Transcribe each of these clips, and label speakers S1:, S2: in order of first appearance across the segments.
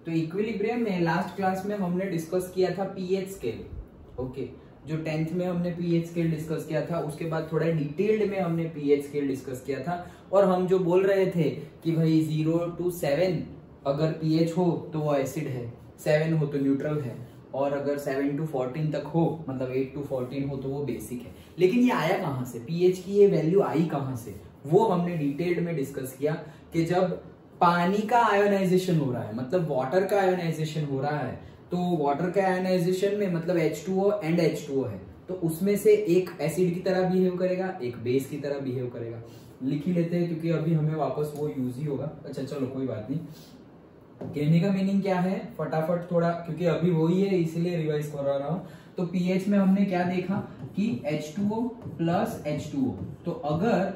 S1: तो इक्विलिब्रियम में last class में हमने डिस्कस किया था पीएच स्केल। ओके, जो 10th में हमने पीएच स्केल डिस्कस किया था, उसके बाद थोड़ा डिटेल्ड में हमने पीएच स्केल डिस्कस किया था। और हम जो बोल रहे थे कि भाई 0 to 7 अगर पीएच हो तो वो एसिड है, 7 हो तो न्यूट्रल है, और अगर 7 to 14 तक हो मतलब 8 to 14 हो तो वो बेसिक है। लेकिन ये आया कहाँ से, पीएच की ये वैल्यू आई कहाँ से, वो हमने डिटेल्ड में डिस्कस किया कि जब पानी का आयोनाइजेशन हो रहा है, मतलब वाटर का आयोनाइजेशन हो रहा है, तो वाटर का आयोनाइजेशन में मतलब H2O एंड H2O है, तो उसमें से एक एसिड की तरह बिहेव करेगा, एक बेस की तरह बिहेव करेगा। लिख ही लेते हैं क्योंकि अभी हमें वापस वो यूज ही होगा। अच्छा चलो कोई बात नहीं, कहने का मीनिंग क्या है फटाफट थोड़ा, क्योंकि अभी वही है इसीलिए रिवाइज कर रहा हूं। तो पीएच में हमने क्या देखा कि H2O प्लस H2O, तो अगर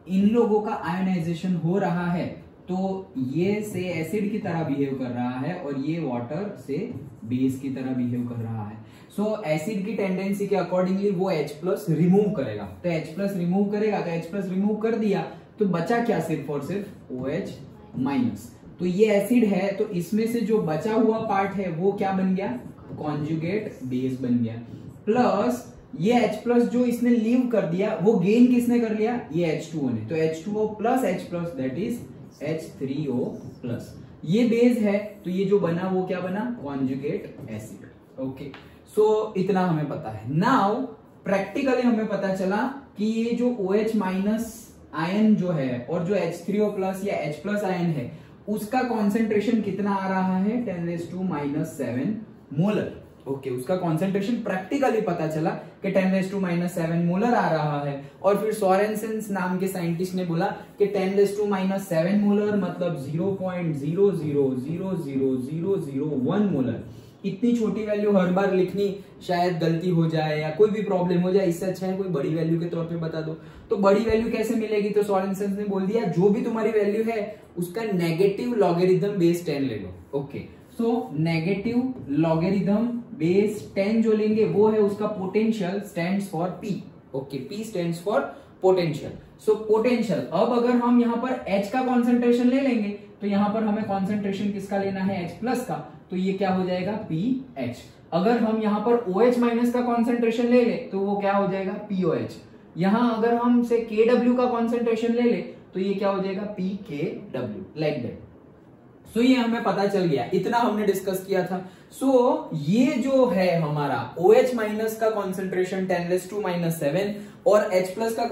S1: इन लोगों का आयोनाइजेशन हो रहा है तो ये से एसिड की तरह बिहेव कर रहा है और ये वाटर से बेस की तरह बिहेव कर रहा है। सो एसिड की टेंडेंसी के अकॉर्डिंगली वो H प्लस रिमूव करेगा, तो H प्लस रिमूव करेगा, तो H प्लस रिमूव कर दिया तो बचा क्या, सिर्फ और सिर्फ OH माइनस। तो ये एसिड है तो इसमें से जो बचा हुआ पार्ट है वो क्या बन गया, कॉन्जुगेट बेस बन गया, प्लस ये H प्लस जो इसने लीव कर दिया वो गेन किसने कर लिया, ये H2O ने, तो H2O plus H plus that is H3O plus. ये बेस है तो ये जो बना वो क्या बना, कॉन्जुगेट एसिड। ओके, सो इतना हमें पता है। नाउ प्रैक्टिकली हमें पता चला कि ये जो OH माइनस आयन जो है और जो H3O प्लस या H प्लस आयन है उसका कॉन्सेंट्रेशन कितना आ रहा है, 10⁻⁻7 मोलर। ओके, उसका कॉन्सेंट्रेशन प्रैक्टिकली पता चला कि 10⁻⁻7 मोलर आ रहा है। और फिर सोरेनसन नाम के साइंटिस्ट ने बोला कि 10⁻⁻7 मोलर मतलब 0.00000001 मोलर। इतनी छोटी वैल्यू हर बार लिखनी शायद गलती हो जाए या कोई भी प्रॉब्लम हो जाए, इससे अच्छा है कोई बड़ी वैल्यू के तौर पे बता दो। तो बड़ी वैल्यू कैसे मिलेगी, तो सोरेनसन ने बोल दिया जो भी तुम्हारी वैल्यू है उसका नेगेटिव लॉगरिथम बेस 10 ले लो। Okay, so negative logarithm base 10 जो लेंगे वो है उसका potential, stands for P. Okay, P stands for potential. So potential, अब अगर हम यहाँ पर H का कॉन्सेंट्रेशन ले लेंगे तो यहाँ पर हमें कॉन्सेंट्रेशन किसका लेना है, H प्लस का, तो ये क्या हो जाएगा PH। अगर हम यहाँ पर OH माइनस का कॉन्सेंट्रेशन ले ले तो वो क्या हो जाएगा POH। यहाँ अगर हम से KW का कॉन्सेंट्रेशन ले ले तो ये क्या हो जाएगा PKW, लाइक दैट। सो ये हमें पता चल गया, इतना हमने डिस्कस किया था। सो ये जो है हमारा OH माइनस का कॉन्सेंट्रेशन 10⁻⁻7 और H प्लस का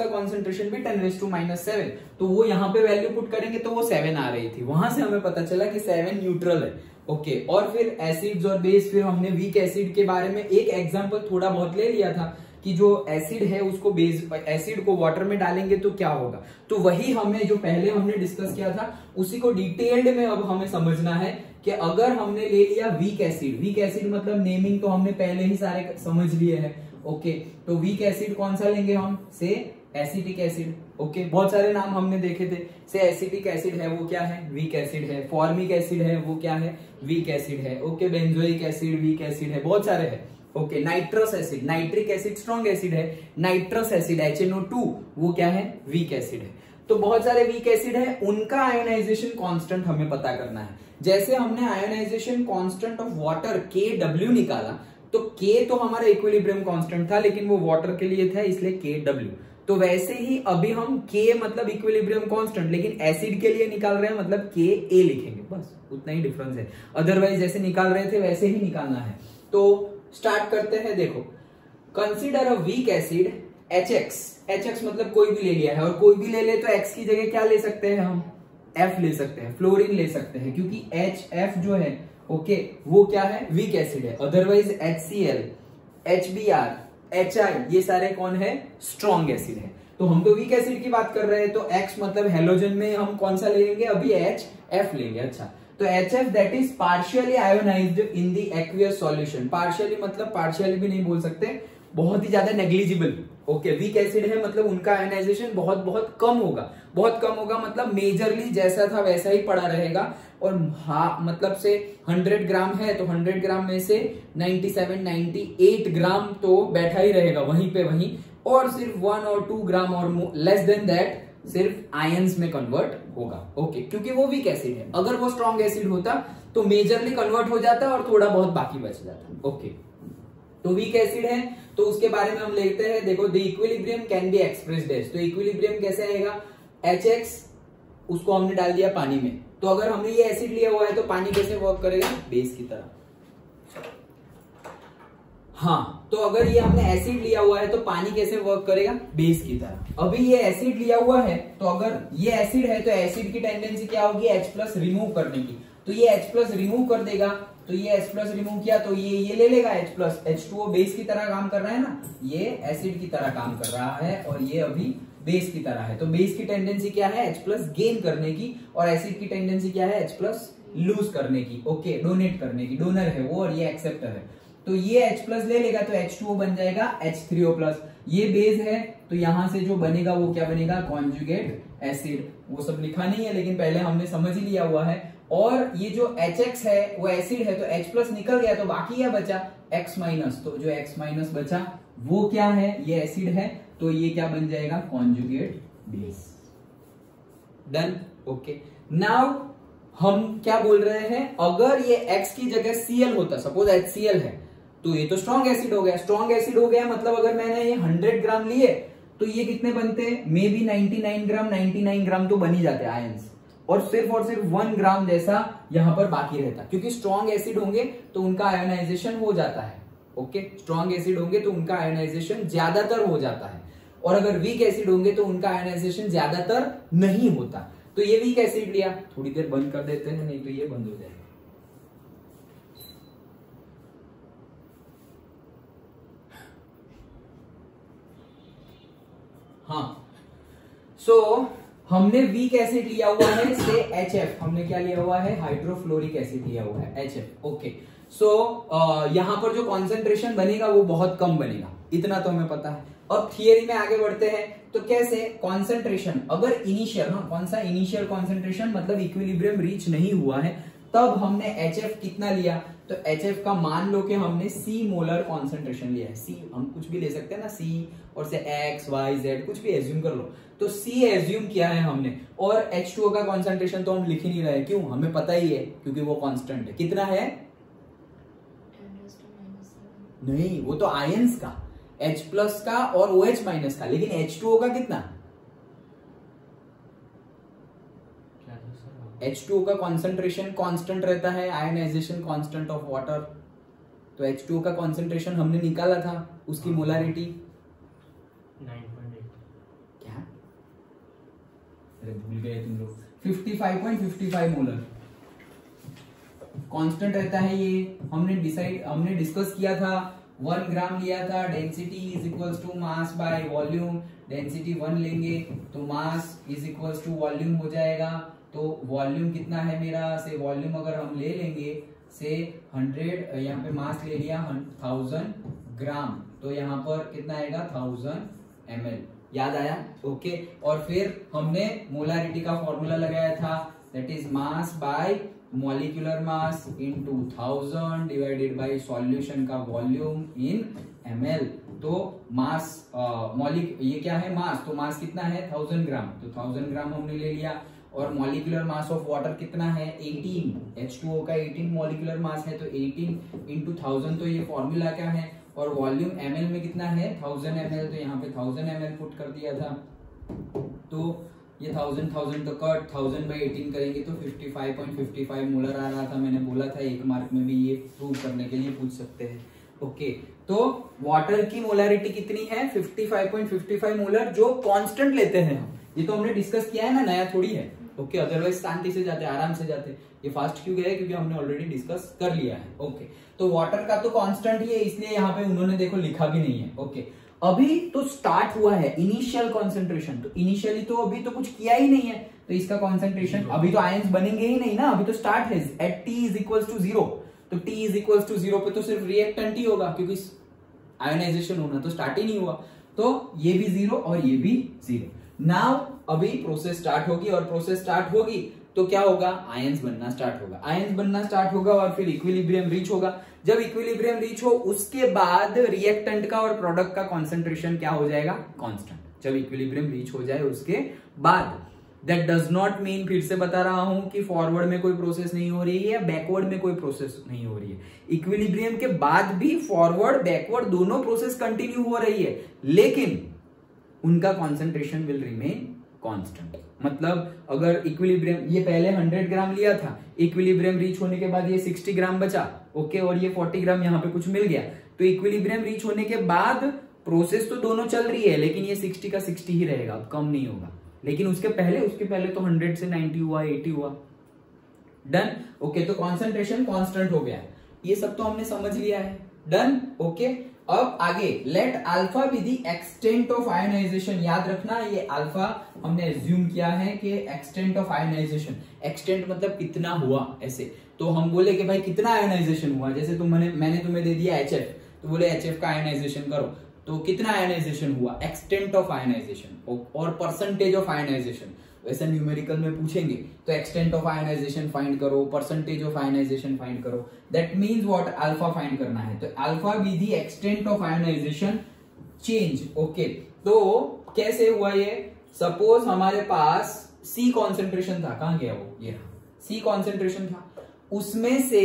S1: कॉन्सेंट्रेशन भी 10⁻⁻7, तो वो यहाँ पे वैल्यू पुट करेंगे तो वो 7 आ रही थी, वहां से हमें पता चला कि 7 न्यूट्रल है। ओके, और फिर एसिड्स और बेस, फिर हमने वीक एसिड के बारे में एक एग्जांपल थोड़ा बहुत ले लिया था कि जो एसिड है उसको बेस, एसिड को वाटर में डालेंगे तो क्या होगा, तो वही हमें जो पहले हमने डिस्कस किया था उसी को डिटेल्ड में अब हमें समझना है कि अगर हमने ले लिया वीक एसिड, वीक एसिड मतलब नेमिंग तो हमने पहले ही सारे समझ लिए हैं। ओके, तो वीक एसिड कौन सा लेंगे हम, से एसिटिक एसिड। ओके, बहुत सारे नाम हमने देखे थे, से एसिटिक एसिड है वो क्या है, वीक एसिड है, फॉर्मिक एसिड है वो क्या है, वीक एसिड है। Okay, benzoic acid weak acid है, बहुत सारे है। Okay, nitrous acid, nitric acid strong acid है, नाइट्रस एसिड HNO2 वो क्या है, वीक एसिड है। तो बहुत सारे वीक एसिड है, उनका आयोनाइजेशन कांस्टेंट हमें पता करना है। जैसे हमने ionization constant of water KW निकाला, तो K तो हमारा इक्विलिब्रियम कांस्टेंट था लेकिन वो वाटर के लिए था इसलिए KW। तो वैसे ही अभी हम K मतलब इक्विलिब्रियम कांस्टेंट लेकिन एसिड के लिए निकाल रहे हैं मतलब KA लिखेंगे, बस उतना ही डिफरेंस है। अदरवाइज जैसे निकाल रहे थे वैसे ही निकालना है। तो स्टार्ट करते हैं। देखो, consider a weak acid HX, HX मतलब कोई भी ले लिया है, और कोई भी ले ले तो X की जगह क्या ले सकते हैं हम, F ले सकते हैं, फ्लोरीन ले सकते हैं, क्योंकि HF जो है ओके वो क्या है, वीक एसिड है। अदरवाइज HCl, HBr, HI ये सारे कौन है, स्ट्रॉन्ग एसिड है। तो हम तो वीक एसिड की बात कर रहे हैं, तो X मतलब हेलोजन में हम कौन सा लेंगे, अभी HF लेंगे। अच्छा, तो HF that is partially ionised in the aqueous solution. Partially मतलब पार्शियली भी नहीं बोल सकते, बहुत ही ज्यादा नेग्लिजिबल। ओके, वीक एसिड है मतलब उनका आयोनाइजेशन बहुत बहुत कम होगा, बहुत कम होगा मतलब मेजरली जैसा था वैसा ही पड़ा रहेगा। और हाँ मतलब से 100 ग्राम है तो 100 ग्राम में से 97-98 ग्राम तो बैठा ही रहेगा वहीं पे वहीं, और सिर्फ 1 और 2 ग्राम और लेस देन दैट सिर्फ आयंस में कन्वर्ट होगा। ओके, क्योंकि वो वीक एसिड है। अगर वो स्ट्रॉन्ग एसिड होता तो मेजरली कन्वर्ट हो जाता और थोड़ा बहुत बाकी बच जाता। ओके, तो वीक एसिड है तो उसके बारे में हम लेते हैं। देखो, the equilibrium can be expressed as, तो इक्विलिब्रियम कैसे आएगा, HX उसको हमने डाल दिया पानी में, तो अगर हमने ये एसिड लिया हुआ है तो पानी कैसे वर्क करेगा, बेस की तरह। हाँ, तो अगर ये हमने एसिड लिया हुआ है तो पानी कैसे वर्क करेगा, बेस की तरह। अभी ये एसिड लिया हुआ है तो अगर ये एसिड है तो एसिड की टेंडेंसी क्या होगी, H+ रिमूव करने की, तो ये H+ रिमूव कर देगा। तो ये H+ रिमूव किया तो ये ले लेगा H+, H2O बेस की तरह काम कर रहा है ना, ये एसिड की तरह काम कर रहा है और ये अभी बेस की तरह है। तो बेस की टेंडेंसी क्या है, H+ गेन करने की, और एसिड की टेंडेंसी क्या है, H+ लूज करने की। ओके, डोनेट करने की, डोनर है वो और ये एक्सेप्टर है। तो ये H+ ले लेगा तो H2O बन जाएगा H3O+। ये बेस है तो यहां से जो बनेगा वो क्या बनेगा, कॉन्जुगेट एसिड। वो सब लिखा नहीं है लेकिन पहले हमने समझ ही लिया हुआ है। और ये जो HX है वो एसिड है तो H+ निकल गया तो बाकी क्या बचा, X-, तो जो X- बचा वो क्या है, ये एसिड है तो ये क्या बन जाएगा, conjugate base. Done. Okay, now हम क्या बोल रहे हैं, अगर ये X की जगह Cl होता, सपोज HCl है, तो ये तो स्ट्रॉन्ग एसिड हो गया। स्ट्रॉन्ग एसिड हो गया मतलब अगर मैंने ये 100 ग्राम लिए तो ये कितने बनते हैं, मे बी 99 ग्राम तो बन ही जाते आयंस, और सिर्फ 1 ग्राम जैसा यहां पर बाकी रहता, क्योंकि स्ट्रॉन्ग एसिड होंगे तो उनका आयोनाइजेशन हो जाता है। ओके, स्ट्रॉन्ग एसिड होंगे तो उनका आयोनाइजेशन ज्यादातर हो जाता है, और अगर वीक एसिड होंगे तो उनका आयोनाइजेशन ज्यादातर नहीं होता। तो ये वीक एसिड लिया, थोड़ी देर बंद कर देते हैं नहीं तो ये बंद हो जाएगा। हाँ, सो हमने वीक एसिड लिया हुआ है से HF, हमने क्या लिया हुआ है, हाइड्रोफ्लोरिक एसिड लिया हुआ है HF। ओके, सो यहां पर जो कॉन्सेंट्रेशन बनेगा वो बहुत कम बनेगा, इतना तो हमें पता है। अब थियरी में आगे बढ़ते हैं तो कैसे, कॉन्सेंट्रेशन अगर इनिशियल, हाँ कौन सा इनिशियल कॉन्सेंट्रेशन, मतलब इक्विलिब्रियम रीच नहीं हुआ है, तब हमने HF कितना लिया, तो HF का मान लो कि हमने C मोलर कॉन्सेंट्रेशन लिया है। C हम कुछ भी ले सकते हैं ना, C और से X Y Z कुछ भी एज्यूम कर लो, तो C एज्यूम किया है हमने। और H2O का कॉन्सेंट्रेशन तो हम लिख ही नहीं रहे, क्यों, हमें पता ही है क्योंकि वो कांस्टेंट है। कितना है, नहीं वो तो आयंस का, H+ का और OH- का, लेकिन H2O का कितना, H2O का कॉन्सेंट्रेशन कांस्टेंट रहता है, आयनाइजेशन कांस्टेंट ऑफ वाटर। तो H2O का कॉन्सेंट्रेशन हमने निकाला था, उसकी मोलारिटी
S2: 9.8
S1: क्या, अरे भूल गए तुम लोग, 55.55 मोलर कांस्टेंट रहता है। ये हमने डिस्कस किया था, 1 ग्राम लिया था, density is equals to mass by volume, density 1 लेंगे तो mass is equals to volume हो जाएगा। तो वॉल्यूम कितना है मेरा, से वॉल्यूम अगर हम ले लेंगे से 100, यहाँ पे मास ले लिया 1000 ग्राम, तो यहाँ पर कितना आएगा 1000 ml, याद आया। ओके, और फिर हमने मोलारिटी का फॉर्मूला लगाया था, that is mass by molecular mass into 1000 divided by solution का वॉल्यूम इन ml। तो मास ये क्या है, मास, तो मास कितना है 1000 ग्राम, तो 1000 ग्राम हमने ले लिया। और मॉलिक्यूलर मास ऑफ वाटर कितना है 18, H2O का 18 मॉलिक्यूलर मास है, तो 18 इंटू 1000, तो ये फॉर्मूला क्या है। और वॉल्यूम ml में कितना है 1000 ml, तो यहाँ पे 1000 ml पुट कर दिया था। तो ये 1000 तो कट, 1000/18 करेंगे तो 55.55 मोलर आ रहा था। मैंने बोला था 1 मार्क में भी ये प्रूव करने के लिए पूछ सकते हैं। ओके, तो वाटर की मोलारिटी कितनी है 55.55 मोलर, जो कांस्टेंट लेते हैं हम, ये तो हमने डिस्कस किया है ना, नया थोड़ी है। ओके, अदरवाइज शांति से जाते, आराम से जाते। ये फास्ट क्यों गया, क्योंकि हमने ऑलरेडी डिस्कस कर लिया है। ओके, तो वाटर का तो कांस्टेंट ही है, इसलिए यहाँ पे उन्होंने देखो लिखा भी नहीं है। ओके, अभी तो स्टार्ट हुआ है इनिशियल कॉन्सेंट्रेशन, तो इनिशियली तो अभी तो कुछ किया ही नहीं है, तो इसका कॉन्सेंट्रेशन अभी तो आयंस बनेंगे ही नहीं ना, अभी तो स्टार्ट है at T is equal to 0। तो T इज इक्वल टू 0 पे तो सिर्फ रिएक्टेंट ही होगा, क्योंकि आयोनाइजेशन होना तो स्टार्ट ही नहीं हुआ। तो ये भी 0 और ये भी 0। नाउ अभी प्रोसेस स्टार्ट होगी, और प्रोसेस स्टार्ट होगी तो क्या होगा, आयंस बनना स्टार्ट होगा, आयंस बनना स्टार्ट होगा, और फिर इक्विलिब्रियम रीच होगा। जब इक्विलिब्रियम रीच हो उसके बाद रिएक्टेंट का और प्रोडक्ट का कॉन्सेंट्रेशन क्या हो जाएगा, कांस्टेंट। जब इक्विलिब्रियम रीच हो जाए उसके बाद दैट डज नॉट मीन, फिर से बता रहा हूं, कि फॉरवर्ड में कोई प्रोसेस नहीं हो रही है या बैकवर्ड में कोई प्रोसेस नहीं हो रही है। इक्विलिब्रियम के बाद भी फॉरवर्ड बैकवर्ड दोनों प्रोसेस कंटिन्यू हो रही है, लेकिन उनका कॉन्सेंट्रेशन विल रिमेन कांस्टेंट। मतलब अगर इक्विलिब्रियम, ये पहले 100 ग्राम लिया था, इक्विलिब्रियम रीच होने के बाद ये 60 ग्राम बचा, ओके, और ये 40 ग्राम यहाँ पे कुछ मिल गया, तो इक्विलिब्रियम रीच होने के बाद प्रोसेस तो दोनों चल रही है, लेकिन ये 60 का 60 ही रहेगा, अब कम नहीं होगा। लेकिन उसके पहले तो 100 से 90 हुआ, 80 हुआ, डन, ओके। तो कॉन्सेंट्रेशन कांस्टेंट हो गया, ये सब तो हमने समझ लिया है, डन, ओके। अब आगे, let alpha be the extent of ionization. याद रखना, ये अल्फा हमने एज्यूम किया है कि एक्सटेंट ऑफ आयोनाइजेशन, एक्सटेंट मतलब कितना हुआ, ऐसे। तो हम बोले कि भाई कितना आयोनाइजेशन हुआ, जैसे मैंने तुम्हें दे दिया HF, तो बोले HF का आयोनाइजेशन करो, तो कितना आयोनाइजेशन हुआ, एक्सटेंट ऑफ आयोनाइजेशन और परसेंटेज ऑफ आयोनाइजेशन। वैसे न्यूमेरिकल में पूछेंगे तो एक्सटेंट ऑफ आयोनाइजेशन फाइंड करो, परसेंटेज ऑफ आयोनाइजेशन फाइंड करो, that means what, alpha find करना है। तो alpha be the extent of ionization change, okay. तो कैसे हुआ ये, सपोज हमारे पास C कॉन्सेंट्रेशन था, कहां गया वो, ये C कॉन्सेंट्रेशन था, उसमें से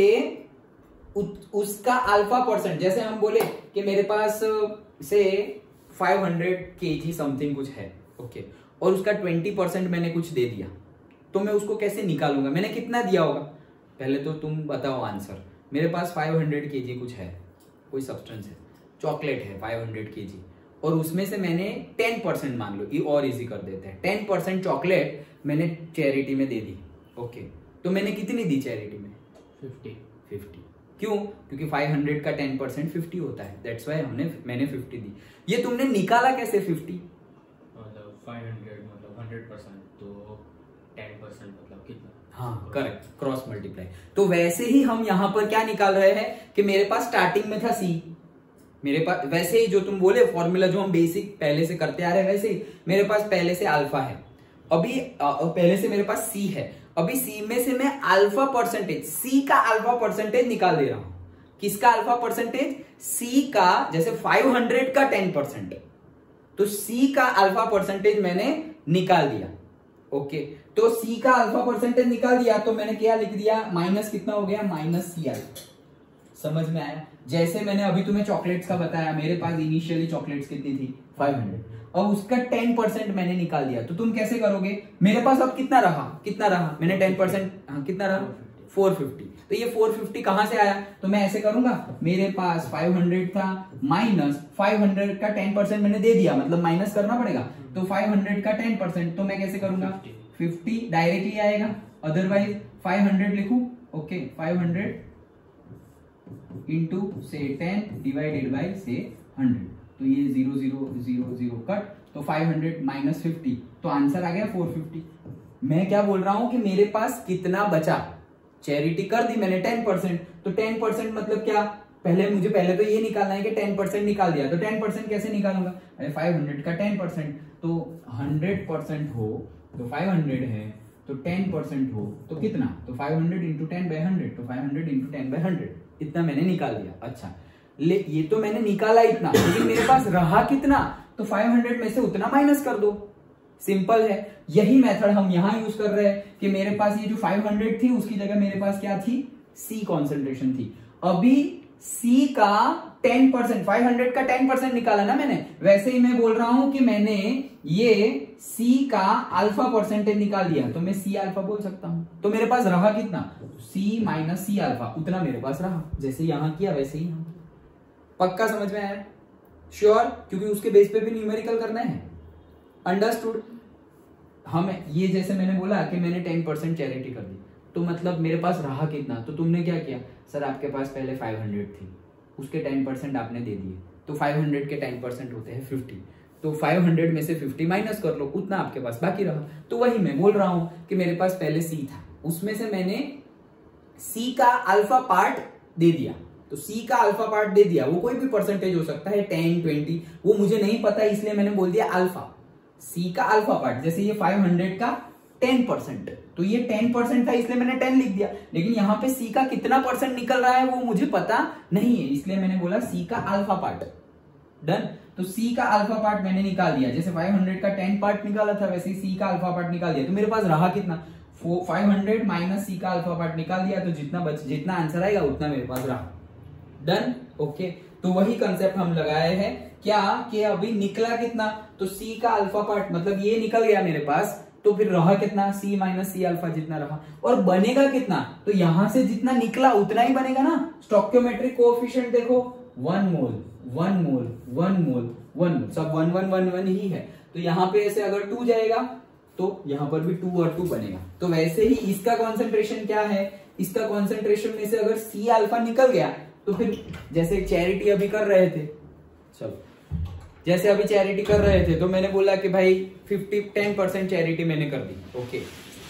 S1: उसका अल्फा परसेंट, जैसे हम बोले कि मेरे पास से 500 kg समथिंग कुछ है, ओके, और उसका 20% मैंने कुछ दे दिया, तो मैं उसको कैसे निकालूंगा, मैंने कितना दिया होगा, पहले तो तुम बताओ आंसर। मेरे पास 500 kg कुछ है, कोई सब्सटेंस है, चॉकलेट है 500 kg, और उसमें से मैंने 10% मान लो, ये और इजी कर देते हैं, 10% चॉकलेट मैंने चैरिटी में दे दी, ओके। तो मैंने कितनी दी चैरिटी में, 50। क्यों, क्योंकि 500 का 10% 50 होता है, दैट्स व्हाई मैंने 50 दी। ये तुमने निकाला कैसे 50,
S2: मतलब 500 मतलब 100%, तो 10% मतलब कितना,
S1: हाँ करेक्ट, क्रॉस मल्टीप्लाई। तो वैसे ही हम यहाँ पर क्या निकाल रहे हैं कि मेरे पास स्टार्टिंग में था C, मेरे पास वैसे ही जो तुम बोले फॉर्मूला जो हम बेसिक पहले से करते आ रहे हैं, वैसे ही मेरे पास पहले से अल्फा है, अभी पहले से मेरे पास C है, अभी C में से मैं अल्फा परसेंटेज, C का अल्फा परसेंटेज निकाल दे रहा हूं। किसका अल्फा परसेंटेज, C का, जैसे 500 का 10%, तो C का अल्फा परसेंटेज मैंने निकाल दिया, ओके। तो C का अल्फा परसेंटेज निकाल दिया, तो मैंने क्या लिख दिया, माइनस कितना हो गया, माइनस C अल्फा। समझ में आया, जैसे मैंने अभी तुम्हें चॉकलेट्स का बताया, मेरे पास इनिशियली चॉकलेट्स कितनी थी, 500, और उसका 10% मैंने निकाल दिया, तो तुम कैसे करोगे, मेरे पास अब कितना रहा, मैंने 10%, हाँ कितना रहा, 450, तो ये 450 कहां से आया, तो मैं ऐसे करूंगा, मेरे पास 500 था, माइनस 500 का 10% मैंने दे दिया, मतलब माइनस करना पड़ेगा, तो 500 का 10%, तो मैं कैसे करूंगा, 50 डायरेक्टली आएगा, अदरवाइज 500 लिखूं, ओके, 500 इंटू से 10 डिवाइडेड बाई से 100, तो ये 0 0 0 0 कट, तो 500 माइनस 50, तो आंसर आ गया 450। मैं क्या बोल रहा हूं कि मेरे पास कितना बचा, चैरिटी कर दी मैंने 10%, तो 10% मतलब क्या, पहले तो ये निकालना है कि 10% निकाल दिया, तो 10% कैसे निकालूंगा, अरे 500 का 10%, तो 100% हो तो 500 है, तो 10% हो तो कितना, तो 500 इंटू 10 बाई 100, तो 500 इंटू 10 बाई 100, इतना मैंने निकाल दिया। अच्छा, ये तो मैंने निकाला इतना, लेकिन मेरे पास रहा कितना, तो 500 में से उतना माइनस कर दो, सिंपल है। यही मेथड हम यहां यूज कर रहे हैं कि मेरे पास ये जो 500 थी उसकी जगह मेरे पास क्या थी, C कॉन्सेंट्रेशन थी। अभी C का 10%, 500 का 10% निकाला ना मैंने, वैसे ही मैं बोल रहा हूं कि मैंने ये C का अल्फा परसेंटेज निकाल दिया, तो मैं C अल्फा बोल सकता हूं। तो मेरे पास रहा कितना, C माइनस C अल्फा, उतना मेरे पास रहा, जैसे यहां किया वैसे ही यहां। पक्का समझ में आया, श्योर, क्योंकि उसके बेस पे भी न्यूमेरिकल करना है, अंडरस्टूड। हम ये जैसे मैंने बोला कि मैंने 10% चैरिटी कर दी, तो मतलब मेरे पास रहा कितना, तो तुमने क्या किया, सर आपके पास पहले 500 थी, उसके 10% आपने दे दिए, तो 500 के 10% होते हैं 50, तो 500 में से 50 माइनस कर लो, उतना आपके पास बाकी रहा। तो वही मैं बोल रहा हूं कि मेरे पास पहले C था, उसमें से मैंने C का अल्फा पार्ट दे दिया, तो C का अल्फा पार्ट दे दिया, वो कोई भी परसेंटेज हो सकता है, 10 20, वो मुझे नहीं पता, इसलिए मैंने बोल दिया अल्फा, C का अल्फा पार्ट, जैसे ये 500 का 10%, तो ये 10% था इसलिए मैंने 10 लिख दिया, लेकिन यहाँ पे C का कितना परसेंट निकल रहा है वो मुझे पता नहीं है, इसलिए मैंने बोला C का अल्फा पार्ट, डन। तो C का अल्फा पार्ट मैंने निकाल दिया, जैसे 500 का 10 पार्ट निकाला था वैसे ही C का अल्फा पार्ट निकाल दिया। तो मेरे पास रहा कितना, 500 माइनस C का अल्फा पार्ट निकाल दिया, तो जितना आंसर आएगा उतना मेरे पास रहा। Done, okay. तो वही कंसेप्ट हम लगाए हैं क्या कि अभी निकला कितना, तो C का अल्फा पार्ट मतलब ये निकल गया मेरे पास, तो फिर रहा कितना, C माइनस C अल्फा जितना रहा, और बनेगा कितना, तो यहां से जितना निकला उतना ही बनेगा ना। स्टोइकियोमेट्रिक कोएफिशिएंट देखो 1 मोल 1 मोल 1 मोल 1 मोल, सब 1 1 1 1 ही है। तो यहाँ पे ऐसे अगर 2 जाएगा तो यहाँ पर भी 2 और 2 बनेगा। तो वैसे ही इसका कॉन्सेंट्रेशन क्या है, इसका कॉन्सेंट्रेशन में से अगर C अल्फा निकल गया तो फिर जैसे चैरिटी अभी कर रहे थे, चलो जैसे अभी चैरिटी कर रहे थे तो मैंने बोला कि भाई 10% चैरिटी मैंने कर दी, ओके।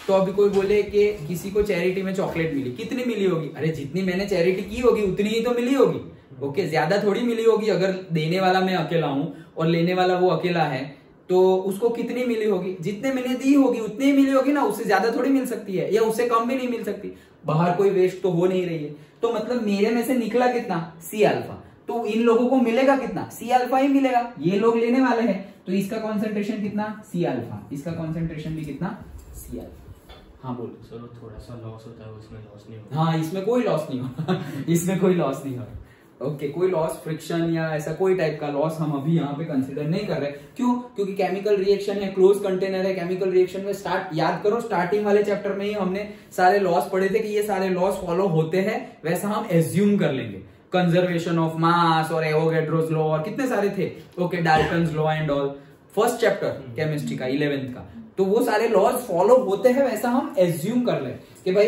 S1: तो अभी कोई बोले कि किसी को चैरिटी में चॉकलेट मिली, कितनी मिली होगी, अरे जितनी मैंने चैरिटी की होगी उतनी ही तो मिली होगी, ओके। ज्यादा थोड़ी मिली होगी, अगर देने वाला मैं अकेला हूं और लेने वाला वो अकेला है तो उसको कितनी मिली होगी, जितने मैंने दी होगी उतनी ही मिली होगी ना, उससे ज्यादा थोड़ी मिल सकती है या उससे कम भी नहीं मिल सकती, बाहर कोई वेस्ट तो हो नहीं रही है। तो मतलब मेरे में से निकला कितना, C अल्फा, तो इन लोगों को मिलेगा कितना, C अल्फा ही मिलेगा, ये लोग लेने वाले हैं। तो इसका कॉन्सेंट्रेशन कितना, C अल्फा, इसका कॉन्सेंट्रेशन भी कितना, C अल्फा। हाँ बोलो।
S2: चलो थोड़ा सा लॉस होता है, उसमें लॉस नहीं होता।
S1: हाँ इसमें कोई लॉस नहीं होगा इसमें कोई लॉस नहीं होगा, ओके। कोई लॉस, फ्रिक्शन या ऐसा कोई टाइप का लॉस हम अभी यहाँ पे कंसिडर नहीं कर रहे। क्यों, क्योंकि केमिकल रिएक्शन है, क्लोज कंटेनर है, केमिकल रिएक्शन में याद करो स्टार्टिंग वाले चैप्टर में ही हमने सारे लॉस पढ़े थे कि ये सारे लॉस फॉलो होते हैं, वैसा हम एज्यूम कर लेंगे। कंजर्वेशन ऑफ मास और एवोगैड्रोस लॉ और कितने सारे थे, okay, Dalton's law and all, first chapter chemistry का 11th का। तो वो सारे लॉज फॉलो होते हैं, वैसा हम एज्यूम कर ले कि भाई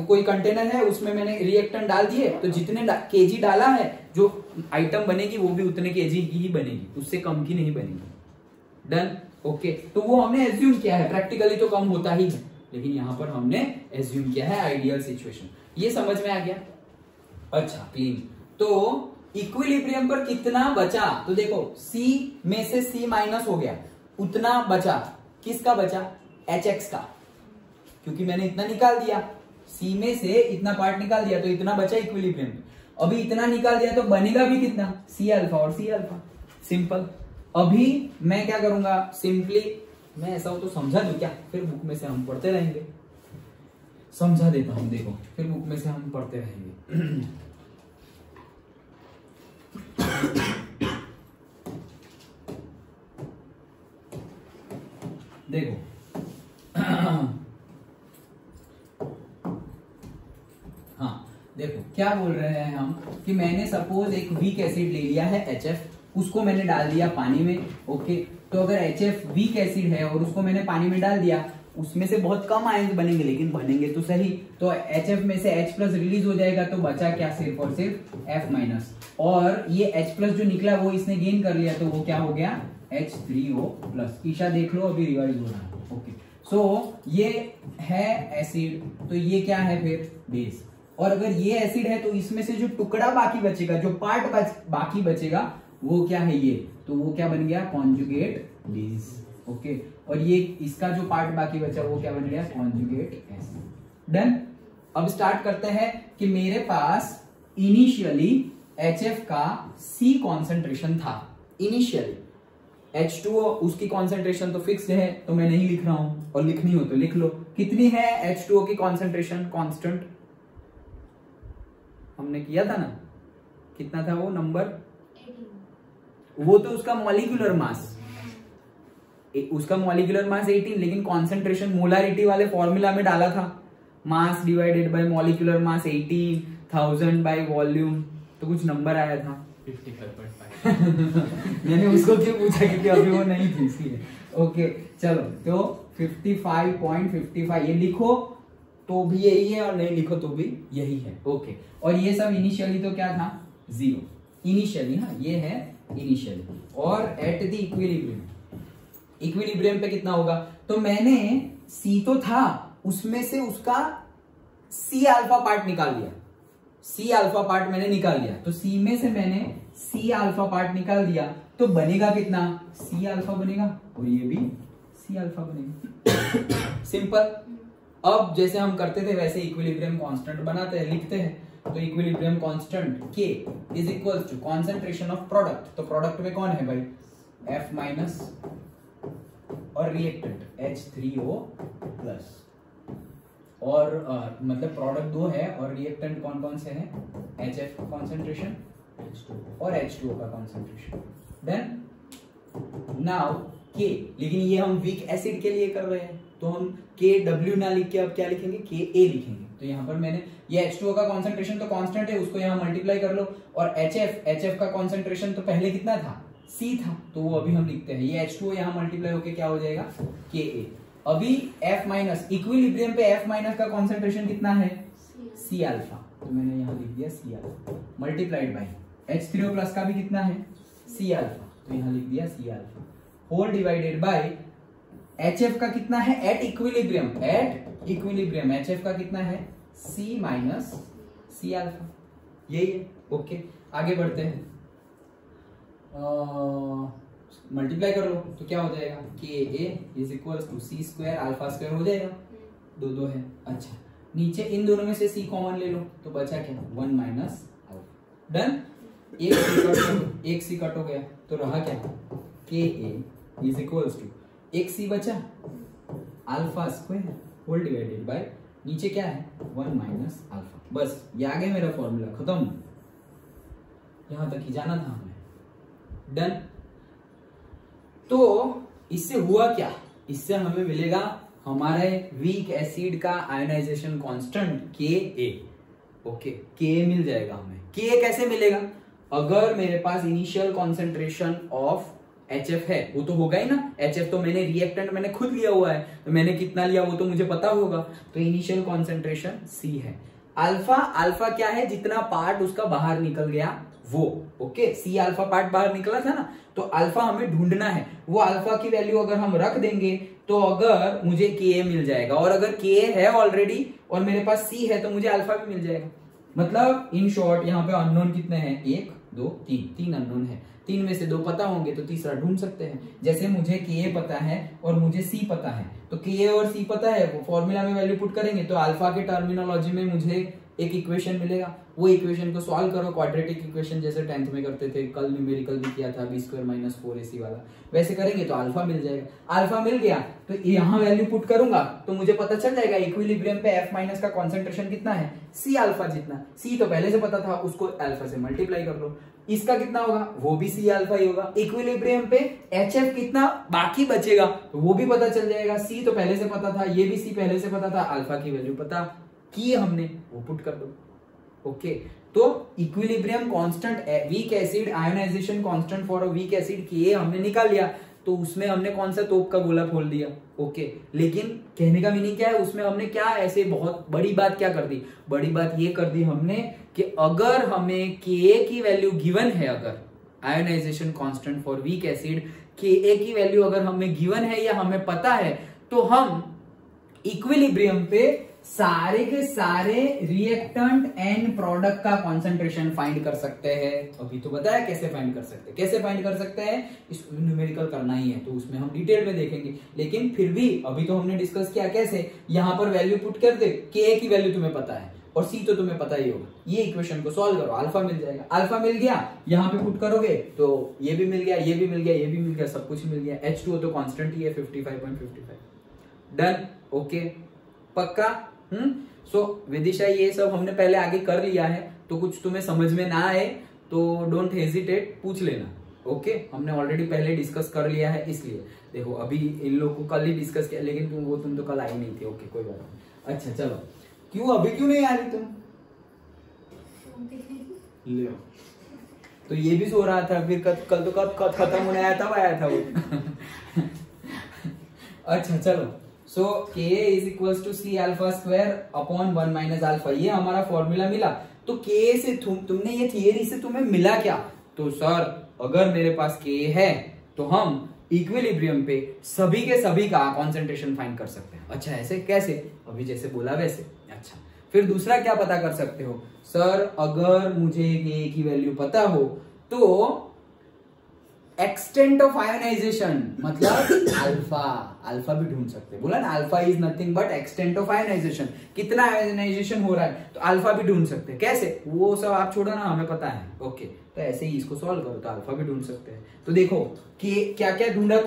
S1: कोई कंटेनर है उसमें मैंने रिएक्टेंट डाल दिए तो जितने केजी डाला है जो आइटम बनेगी वो भी उतने केजी की ही बनेगी, उससे कम की नहीं बनेगी। Done, okay. तो वो हमने एज्यूम किया है, प्रैक्टिकली तो कम होता ही है, लेकिन यहां पर हमने एज्यूम किया है आइडियल सिचुएशन। ये समझ में आ गया, अच्छा क्लीन। तो इक्विलिब्रियम पर कितना बचा, तो देखो C में से C माइनस हो गया, उतना बचा, किसका बचा, HX का, क्योंकि मैंने इतना निकाल दिया, C में से इतना पार्ट निकाल दिया तो इतना बचा इक्विलिब्रियम में। अभी इतना निकाल दिया तो बनेगा भी कितना, C अल्फा और C अल्फा, सिंपल। अभी मैं क्या करूंगा, सिंपली मैं ऐसा हो तो समझा दूं क्या, फिर बुक में से हम पढ़ते रहेंगे, समझा देता हूं, देखो फिर बुक में से हम पढ़ते रहेंगे। देखो हाँ देखो क्या बोल रहे हैं हम कि मैंने सपोज एक वीक एसिड ले लिया है HF, उसको मैंने डाल दिया पानी में, ओके। तो अगर HF वीक एसिड है और उसको मैंने पानी में डाल दिया, उसमें से बहुत कम आयंस बनेंगे लेकिन बनेंगे तो सही। तो HF में से H प्लस रिलीज हो जाएगा, तो बचा क्या, सिर्फ और सिर्फ F माइनस, और ये H प्लस जो निकला वो इसने गेन कर लिया, तो वो क्या हो गया, H3O प्लस। ईशा देख लो अभी रिवाइज हो रहा है, ओके। सो ये है एसिड, तो ये क्या है फिर, बेस। और अगर ये एसिड है तो इसमें से जो टुकड़ा बाकी बचेगा, जो पार्ट बाकी बचेगा वो क्या है, ये, तो वो क्या बन गया, कॉन्जुगेट बेस, ओके। और ये इसका जो पार्ट बाकी बचा वो क्या बन गया, कॉन्जुगेट एसिड। डन। अब स्टार्ट करते हैं कि मेरे पास इनिशियली HF का C कॉन्सेंट्रेशन था, इनिशियली H2O उसकी कॉन्सेंट्रेशन तो फिक्स्ड है, तो मैं नहीं लिख रहा हूं, और लिखनी हो तो लिख लो। कितनी है H2O की कॉन्सेंट्रेशन, कांस्टेंट हमने किया था ना, कितना था वो नंबर, 18। वो तो उसका मॉलिक्यूलर मास, उसका मॉलिक्यूलर मास 18, लेकिन कॉन्सेंट्रेशन मोलारिटी वाले फॉर्मूला में डाला था, mass divided by molecular mass 18,000 by volume, तो कुछ नंबर आया था
S2: 55.5।
S1: मैंने उसको क्यों पूछा, क्योंकि अभी वो नहीं थी इसलिए, ओके। चलो तो 55.55 ये लिखो तो भी यही है और नहीं लिखो तो भी यही है, ओके। और ये सब इनिशियली तो क्या था, 0 इनिशियली, हाँ ये है इनिशियली। और एट द इक्विलिब्रियम, इक्विलिब्रियम पे कितना होगा, तो मैंने C तो था उसमें से उसका C अल्फा पार्ट निकाल दिया, C अल्फा पार्ट मैंने निकाल दिया, तो C में से मैंने C अल्फा पार्ट निकाल दिया, तो बनेगा कितना, C अल्फा बनेगा, और ये भी C अल्फा बनेगा। सिंपल। अब जैसे हम करते थे वैसे इक्विलिब्रियम कांस्टेंट बनाते हैं, लिखते हैं। तो equilibrium constant K is equal to concentration of product. तो प्रोडक्ट में कौन है भाई, F माइनस और रिएक्टेंट H3O प्लस, और मतलब प्रोडक्ट 2 है और रिएक्टेंट कौन कौन से हैं, HF का कॉन्सेंट्रेशन और H2O का कॉन्सेंट्रेशन। देन नाउ K, लेकिन ये हम वीक एसिड के लिए कर रहे हैं तो हम KW ना लिख के अब क्या लिखेंगे, KA लिखेंगे। तो यहाँ पर मैंने ये H2O का कॉन्सेंट्रेशन तो कांस्टेंट है, उसको यहाँ मल्टीप्लाई कर लो, और HF का कॉन्सेंट्रेशन तो पहले कितना था, C था, तो वो अभी हम लिखते हैं। ये H2O यहाँ मल्टीप्लाई होके क्या हो जाएगा, KA। अभी F माइनस, इक्विलिब्रियम पे F माइनस का कॉन्सेंट्रेशन कितना है, C अल्फा, तो मैंने यहाँ लिख दिया C alpha multiplied by H3O plus का भी कितना है, C अल्फा, तो यहाँ लिख दिया C alpha whole divided by HF का कितना है एट इक्विलिब्रियम, HF का कितना है C माइनस C अल्फा, यही है। ओके आगे बढ़ते हैं, मल्टीप्लाई कर लो तो क्या हो जाएगा, KA is equal to C square alpha square हो जाएगा, दो है। अच्छा नीचे इन दोनों में से C कॉमन ले लो तो बचा क्या, 1 माइनस अल्फा। डन, एक C कट हो गया तो रहा क्या, KA इज इक्वल टू एक C बचा alpha square whole divided by नीचे क्या है 1 माइनस अल्फा। बस ये आ गया मेरा फॉर्मूला, खत्म, यहां तक ही जाना था हमें। डन, तो इससे हुआ क्या, इससे हमें मिलेगा हमारे वीक एसिड का ionization constant Ka। Okay Ka मिल जाएगा हमें। Ka कैसे मिलेगा, अगर मेरे पास इनिशियल कॉन्सेंट्रेशन ऑफ HF है, वो तो होगा ही ना, HF तो मैंने रिएक्टेंट मैंने खुद लिया हुआ है, तो मैंने कितना लिया वो तो मुझे पता होगा, तो इनिशियल कॉन्सेंट्रेशन C है। अल्फा क्या है, जितना पार्ट उसका बाहर निकल गया वो, ओके C अल्फा पार्ट बाहर निकला था ना, तो अल्फा हमें ढूंढना है, वो अल्फा की वैल्यू अगर हम रख देंगे तो अगर मुझे Ka मिल जाएगा, और अगर Ka है ऑलरेडी और मेरे पास C है तो मुझे अल्फा भी मिल जाएगा। मतलब इन शॉर्ट यहाँ पे अननोन कितने हैं, 1 2 3, 3 अननोन है, 3 में से 2 पता होंगे तो तीसरा ढूंढ सकते हैं। जैसे मुझे Ka पता है और मुझे C पता है, तो Ka और C पता है, वो फॉर्मूला में वैल्यू पुट करेंगे तो अल्फा के टर्मिनोलॉजी में मुझे एक इक्वेशन मिलेगा, वो इक्वेशन को सॉल्व करो, क्वाड्रेटिक इक्वेशन जैसे 10th में करते थे, कल न्यूमेरिकल भी किया था b² माइनस 4ac वाला, वैसे करेंगे तो अल्फा मिल जाएगा। अल्फा मिल गया तो यहाँ वैल्यू पुट करूंगा तो मुझे पता चल जाएगा इक्विलिब्रियम पे F माइनस का कॉन्सेंट्रेशन कितना है, C अल्फा जितना, C तो पहले से पता था, उसको अल्फा से मल्टीप्लाई कर लो, इसका कितना होगा, वो भी C अल्फा ही होगा। इक्विलिब्रियम पे HF कितना बाकी बचेगा तो वो भी पता चल जाएगा, C तो पहले से पता था, ये भी C पहले से पता था, अल्फा की वैल्यू पता की हमने, वो पुट कर दो। ओके तो equilibrium constant, weak acid ionization constant for a weak acid Ka हमने निकाल लिया, तो उसमें हमने कौन सा तोप का गोला खोल दिया। ओके लेकिन कहने का मीनिंग क्या है, उसमें हमने क्या ऐसे बहुत बड़ी बात क्या कर दी, बड़ी बात ये कर दी हमने कि अगर हमें Ka की वैल्यू गिवन है, अगर ionization constant for weak acid Ka की वैल्यू अगर हमें गिवन है या हमें पता है, तो हम इक्विलिब्रियम पे सारे के सारे रिएक्टेंट एंड प्रोडक्ट का कॉन्सेंट्रेशन फाइंड कर सकते हैं। अभी तो बताया कैसे फाइंड कर सकते हैं, कैसे फाइंड कर सकते हैं, इस न्यूमेरिकल करना ही है तो उसमें हम डिटेल में देखेंगे, लेकिन फिर भी अभी तो हमने डिस्कस किया कैसे, यहां पर वैल्यू पुट कर दे, Ka की वैल्यू तुम्हें पता है और C तो तुम्हें पता ही होगा, ये इक्वेशन को सॉल्व करो, अल्फा मिल जाएगा। अल्फा मिल गया, यहाँ पे पुट करोगे तो ये भी मिल गया, ये भी मिल गया, ये भी मिल गया, सब कुछ मिल गया। H2O तो कांस्टेंट ही है 55.55। डन, ओके पक्का। सो विदिशा ये सब हमने पहले आगे कर लिया है, तो कुछ तुम्हें समझ में ना आए तो डोंट हेजिटेट, पूछ लेना। ओके हमने ऑलरेडी पहले डिस्कस कर लिया है, इसलिए देखो अभी इन लोगों को कल ही डिस्कस किया, लेकिन तुम तो कल आई नहीं थी। ओके कोई बात नहीं। अच्छा चलो, क्यों अभी क्यों नहीं आ रही तुम, ले तो ये भी सो रहा था, फिर कल तो कब खत्म होने आया तब आया था वो। अच्छा चलो, so Ka is equal to C alpha square upon 1 minus alpha, ये हमारा फॉर्मूला मिला। तो Ka से तुमने ये थियरी से तुम्हें मिला क्या, तो सर अगर मेरे पास Ka है तो हम इक्विलिब्रियम पे सभी के सभी का कॉन्सेंट्रेशन फाइंड कर सकते हैं। अच्छा ऐसे कैसे, अभी जैसे बोला वैसे। अच्छा फिर दूसरा क्या पता कर सकते हो, सर अगर मुझे Ka की वैल्यू पता हो तो एक्सटेंट ऑफ आयोनाइजेशन मतलब अल्फा, अल्फा भी ढूंढ सकते हैं, बोला ना alpha is nothing but extent of ionization, कितना आयोनाइजेशन हो रहा है तो अल्फा भी ढूंढ सकते हैं। कैसे, वो सब आप छोड़ो ना, हमें पता है। ओके, तो ऐसे ही इसको सॉल्व करो तो अल्फा भी ढूंढ सकते हैं। तो देखो कि क्या क्या ढूंढा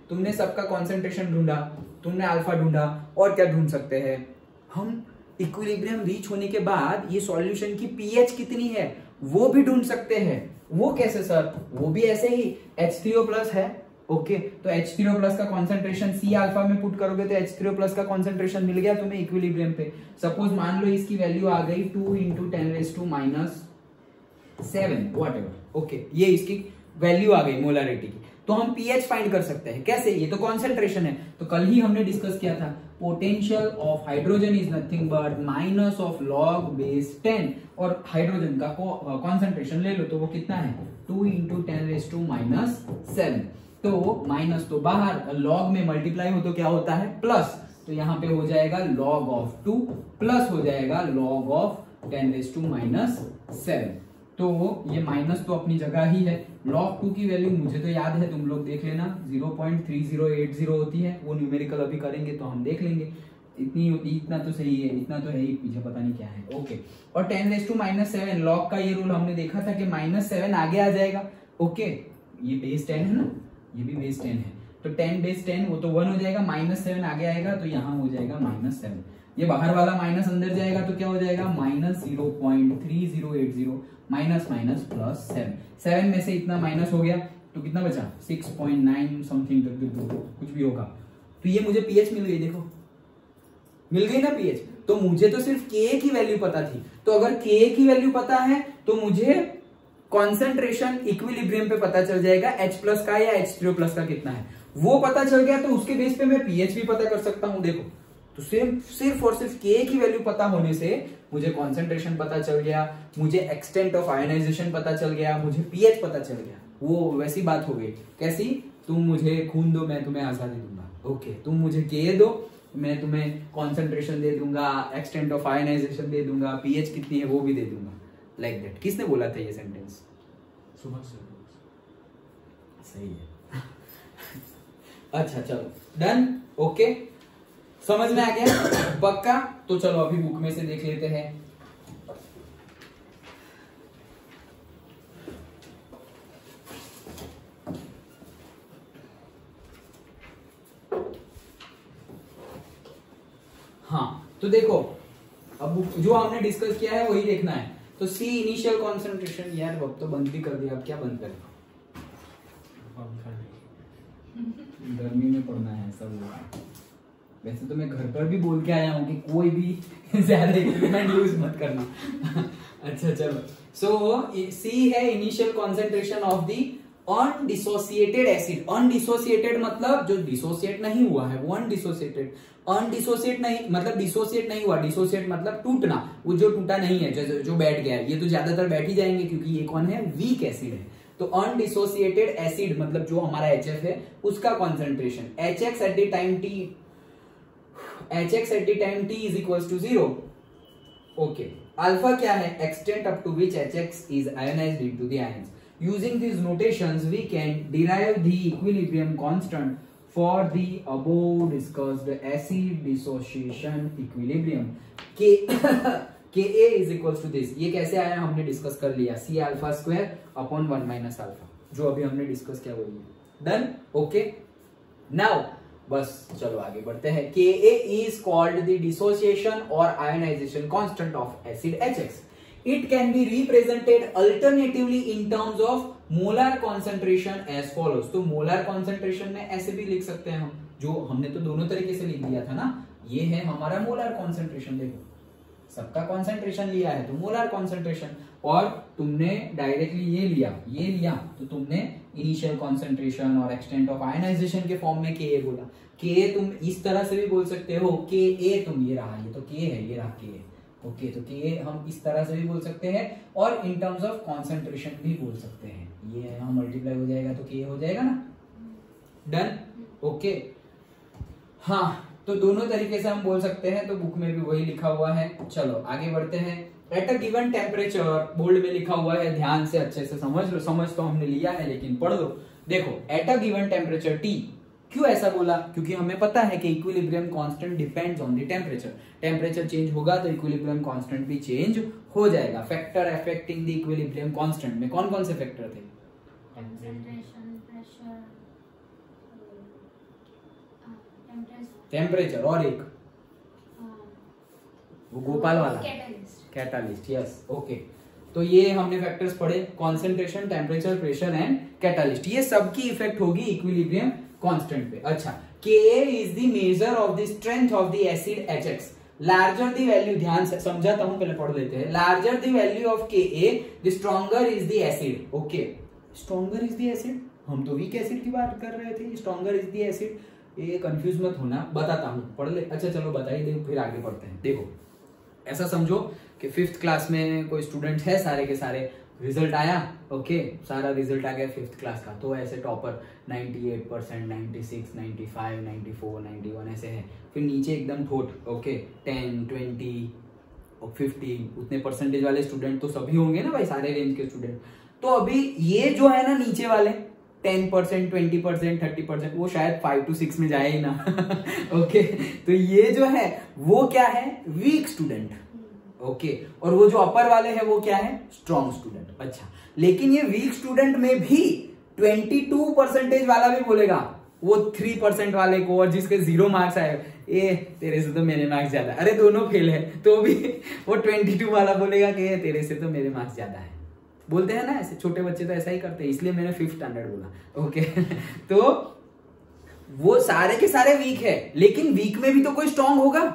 S1: तुमने सबका कॉन्सेंट्रेशन ढूंढा, तुमने अल्फा ढूंढा, और क्या ढूंढ सकते हैं हम, इक्विलिब्रियम रीच होने के बाद ये सॉल्यूशन की पीएच कितनी है वो भी ढूंढ सकते हैं। वो कैसे सर, वो भी ऐसे ही H3O+ है। ओके, तो H3O+ का कॉन्सेंट्रेशन सी अल्फा में पुट करोगे तो H3O+ का कॉन्सेंट्रेशन मिल गया तुम्हें इक्विलिब्रियम पे। सपोज मान लो इसकी वैल्यू आ गई 2 × 10⁻⁷ व्हाटएवर। ओके, ये इसकी वैल्यू आ गई मोलारिटी की। तो हम पीएच फाइंड कर सकते हैं कैसे, ये तो कॉन्सेंट्रेशन है। तो कल ही हमने डिस्कस किया था potential of hydrogen is nothing but minus of log base 10, और हाइड्रोजन का कॉन्सेंट्रेशन ले लो तो वो कितना है 2 × 10⁻⁷। तो माइनस तो बाहर, लॉग में मल्टीप्लाई हो तो क्या होता है प्लस, तो यहाँ पे हो जाएगा log(2) प्लस हो जाएगा log(10⁻⁷). तो ये माइनस तो अपनी जगह ही है। log(2) की वैल्यू मुझे तो याद है, तुम लोग देख लेना 0.3080 होती है, वो न्यूमेरिकल अभी करेंगे तो हम देख लेंगे। इतनी होती, इतना तो सही है, इतना तो है ही, पीछे पता नहीं क्या है। ओके, और 10⁻⁷ log का ये रूल हमने देखा था कि -7 आगे आ जाएगा। ओके, ये बेस 10 है ना, ये भी बेस 10 है, तो 10 बेस 10 वो तो 1 हो जाएगा, -7 आगे आएगा तो यहाँ हो जाएगा -7। ये बाहर वाला माइनस अंदर जाएगा तो क्या हो जाएगा -0.3080 माइनस माइनस प्लस 7 में से इतना माइनस हो गया तो कितना बचा 6.9 समथिंग, कुछ भी होगा। तो ये मुझे पीएच मिल गई, देखो मिल गई ना पीएच। तो मुझे तो सिर्फ के की वैल्यू पता थी, तो अगर के की वैल्यू पता है तो मुझे कॉन्सेंट्रेशन इक्विलिब्रियम पे पता चल जाएगा H+ का या H3O+ का कितना है, वो पता चल गया तो उसके बेस पे मैं पीएच भी पता कर सकता हूं। देखो, तो सिर्फ और सिर्फ के की वैल्यू पता होने से मुझे कॉन्सेंट्रेशन पता चल गया, मुझे एक्सटेंट ऑफ आयोनाइजेशन पता चल गया, मुझे पीएच पता चल गया। वो वैसी बात हो गई। कैसी, तुम मुझे खून दो मैं तुम्हें आजादी दूंगा। ओके, तुम मुझे के दो मैं तुम्हें कॉन्सेंट्रेशन दे दूंगा, एक्सटेंट ऑफ आयोनाइजेशन दे दूंगा, पीएच कितनी है वो भी दे दूंगा। Like that. किसने बोला था ये सेंटेंस?
S2: सुभाष सर।
S1: सही है। अच्छा चलो डन। ओके, समझ में आ गया पक्का? तो चलो अभी बुक में से देख लेते हैं। हाँ, तो देखो अब जो हमने डिस्कस किया है वही देखना है। तो सी इनिशियल कॉन्सेंट्रेशन, यार अब तो बंद भी कर दिया, अब क्या बंद करें? गर्मी में पढ़ना है सब। वैसे तो मैं घर पर भी बोल के आया हूँ कि कोई भी ज्यादा इक्विपमेंट यूज मत करना। अच्छा चलो, सो सी है initial concentration of the undissociated acid. Undissociated मतलब जो डिसोसिएट नहीं हुआ है वो अनडिसोसिएटेड। अनडिसोसिएट नहीं मतलब डिसोसिएट नहीं हुआ, डिसोसिएट मतलब टूटना, वो जो टूटा नहीं है, जो बैठ गया है। ये तो ज्यादातर बैठ ही जाएंगे क्योंकि ये कौन है, वीक एसिड है। तो अनडिसोसिएटेड एसिड मतलब जो हमारा HF है उसका concentration HX at the time T is equal to 0। Okay, alpha क्या है, extent up to which HX is ionized into the ions. Using these notations, we can derive the equilibrium constant for the above discussed acid dissociation equilibrium. Ka is equals to this. ये कैसे आया हमने discuss कर लिया, C⁴ upon 1 minus alpha, जो अभी हमने discuss किया वही है। डन। ओके, नाउ बस चलो आगे बढ़ते हैं। Ka is called the dissociation or ionization constant of acid HX. It can be represented alternatively in terms of molar concentration as follows. तो molar concentration में ऐसे भी लिख सकते हैं हम, जो हमने तो दोनों तरीके से लिख दिया था ना। ये है हमारा मोलर कॉन्सेंट्रेशन, देखो सबका कॉन्सेंट्रेशन लिया है तो मोलर कॉन्सेंट्रेशन, और तुमने डायरेक्टली ये लिया तो तुमने इनिशियल कॉन्सेंट्रेशन और एक्सटेंट ऑफ आयोनाइजेशन के फॉर्म में Ka बोला। Ka तुम इस तरह से भी बोल सकते हो, Ka तुम ये रहा, ये तो K है, ये रहा Ka। ओके, तो Ka हम इस तरह से भी बोल सकते हैं और इन टर्म्स ऑफ कॉन्सेंट्रेशन भी बोल सकते हैं। ये यहाँ मल्टीप्लाई हो जाएगा तो Ka हो जाएगा ना। डन। ओके, हाँ, तो दोनों तरीके से हम बोल सकते हैं, तो बुक में भी वही लिखा हुआ है। चलो आगे बढ़ते हैं। At a given temperature, bold में लिखा हुआ है, ध्यान से अच्छे से समझ लो। समझ तो हमने लिया है लेकिन पढ़ लो। देखो eight a given temperature T, क्यों ऐसा बोला? क्योंकि हमें पता है कि equilibrium constant depends on the temperature. Temperature change होगा तो इक्विलिब्रियम कांस्टेंट भी चेंज हो जाएगा। Factor affecting the equilibrium constant में कौन कौन से फैक्टर थे? टेम्परेचर और एक वो गोपाल वाला कैटालिस्ट। Yes, okay. तो ये हमने फैक्टर्स पढ़े, concentration, temperature, pressure and catalyst. ये सबकी इफेक्ट होगी इक्विलिब्रियम कांस्टेंट पे। अच्छा, Ka is the measure of the strength of the acid HX। Larger the value, ध्यान से समझाता हूं, पहले पढ़ लेते हैं। Larger the value of Ka the stronger is the acid. Okay, stronger is the acid, हम तो वीक एसिड की बात कर रहे थे। स्ट्रॉन्गर इज द एसिड, ये कंफ्यूज मत होना, बताता हूं, पढ़ ले। अच्छा चलो बताइए, देखो फिर आगे पढ़ते हैं। देखो ऐसा समझो कि 5th क्लास में कोई स्टूडेंट है, सारे के सारे रिजल्ट आया, ओके, सारा रिजल्ट आ गया 5th क्लास का, तो ऐसे टॉपर 98%, 96, 95, 94, 91 ऐसे है। फिर नीचे एकदम ठोट, ओके, 10, 20 और 50, उतने परसेंटेज वाले स्टूडेंट तो सभी होंगे ना भाई, सारे रेंज के स्टूडेंट। तो अभी ये जो है ना नीचे वाले 10%, 20%, 30%, वो शायद 5 to 6 में जाए ही ना ओके, तो ये जो है वो क्या है? Weak student. ओके, और वो जो अपर वाले हैं वो क्या है? Strong student. अच्छा, लेकिन ये वीक स्टूडेंट में भी 22% वाला भी बोलेगा वो 3% वाले को, और जिसके 0 मार्क्स आए, ए तेरे से तो मेरे मार्क्स ज्यादा, अरे दोनों फेल है तो भी वो 22 वाला बोलेगा कि तेरे से तो मेरे मार्क्स ज्यादा है। बोलते हैं ना ऐसे, छोटे बच्चे तो ऐसा ही करते हैं, इसलिए मैंने 5th स्टैंडर्ड बोला। ओके तो वो सारे के सारे वीक है, लेकिन वीक में भी तो कोई स्ट्रांग होगा।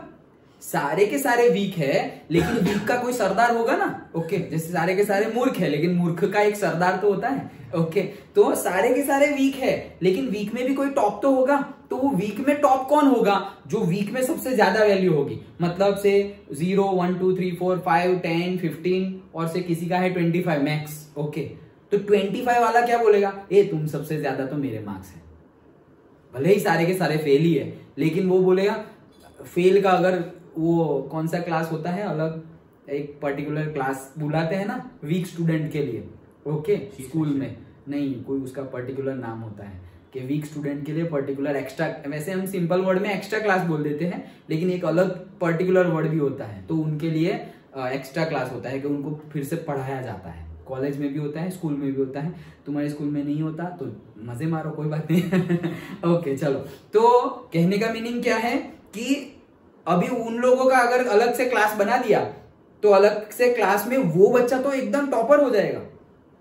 S1: सारे के सारे वीक है लेकिन वीक का कोई सरदार होगा ना। ओके, जैसे सारे के सारे मूर्ख है लेकिन मूर्ख का एक सरदार तो होता है। ओके, तो सारे के सारे वीक है लेकिन वीक में भी कोई टॉप तो होगा। तो वो वीक में टॉप कौन होगा? जो वीक में सबसे ज्यादा वैल्यू होगी, मतलब से 0, 1, 2, 3, 4, 5, 10, 15 और से किसी का है 25 मैक्स। ओके, तो 25 वाला क्या बोलेगा? ए तुम सबसे ज्यादा तो मेरे मार्क्स है। भले ही सारे के सारे फेल ही है, लेकिन वो बोलेगा फेल का, अगर वो कौन सा क्लास होता है अलग, एक पर्टिकुलर क्लास बुलाते हैं ना वीक स्टूडेंट के लिए। ओके, स्कूल में नहीं, कोई उसका पर्टिकुलर नाम होता है कि वीक स्टूडेंट के लिए पर्टिकुलर एक्स्ट्रा, वैसे हम सिंपल वर्ड में एक्स्ट्रा क्लास बोल देते हैं, लेकिन एक अलग पर्टिकुलर वर्ड भी होता है, तो उनके लिए एक्स्ट्रा क्लास होता है कि उनको फिर से पढ़ाया जाता है। कॉलेज में भी होता है, स्कूल में भी होता है। तुम्हारे स्कूल में नहीं होता तो मजे मारो, कोई बात नहीं ओके चलो, तो कहने का मीनिंग क्या है कि अभी उन लोगों का अगर अलग से क्लास बना दिया तो अलग से क्लास में वो बच्चा तो एकदम टॉपर हो जाएगा।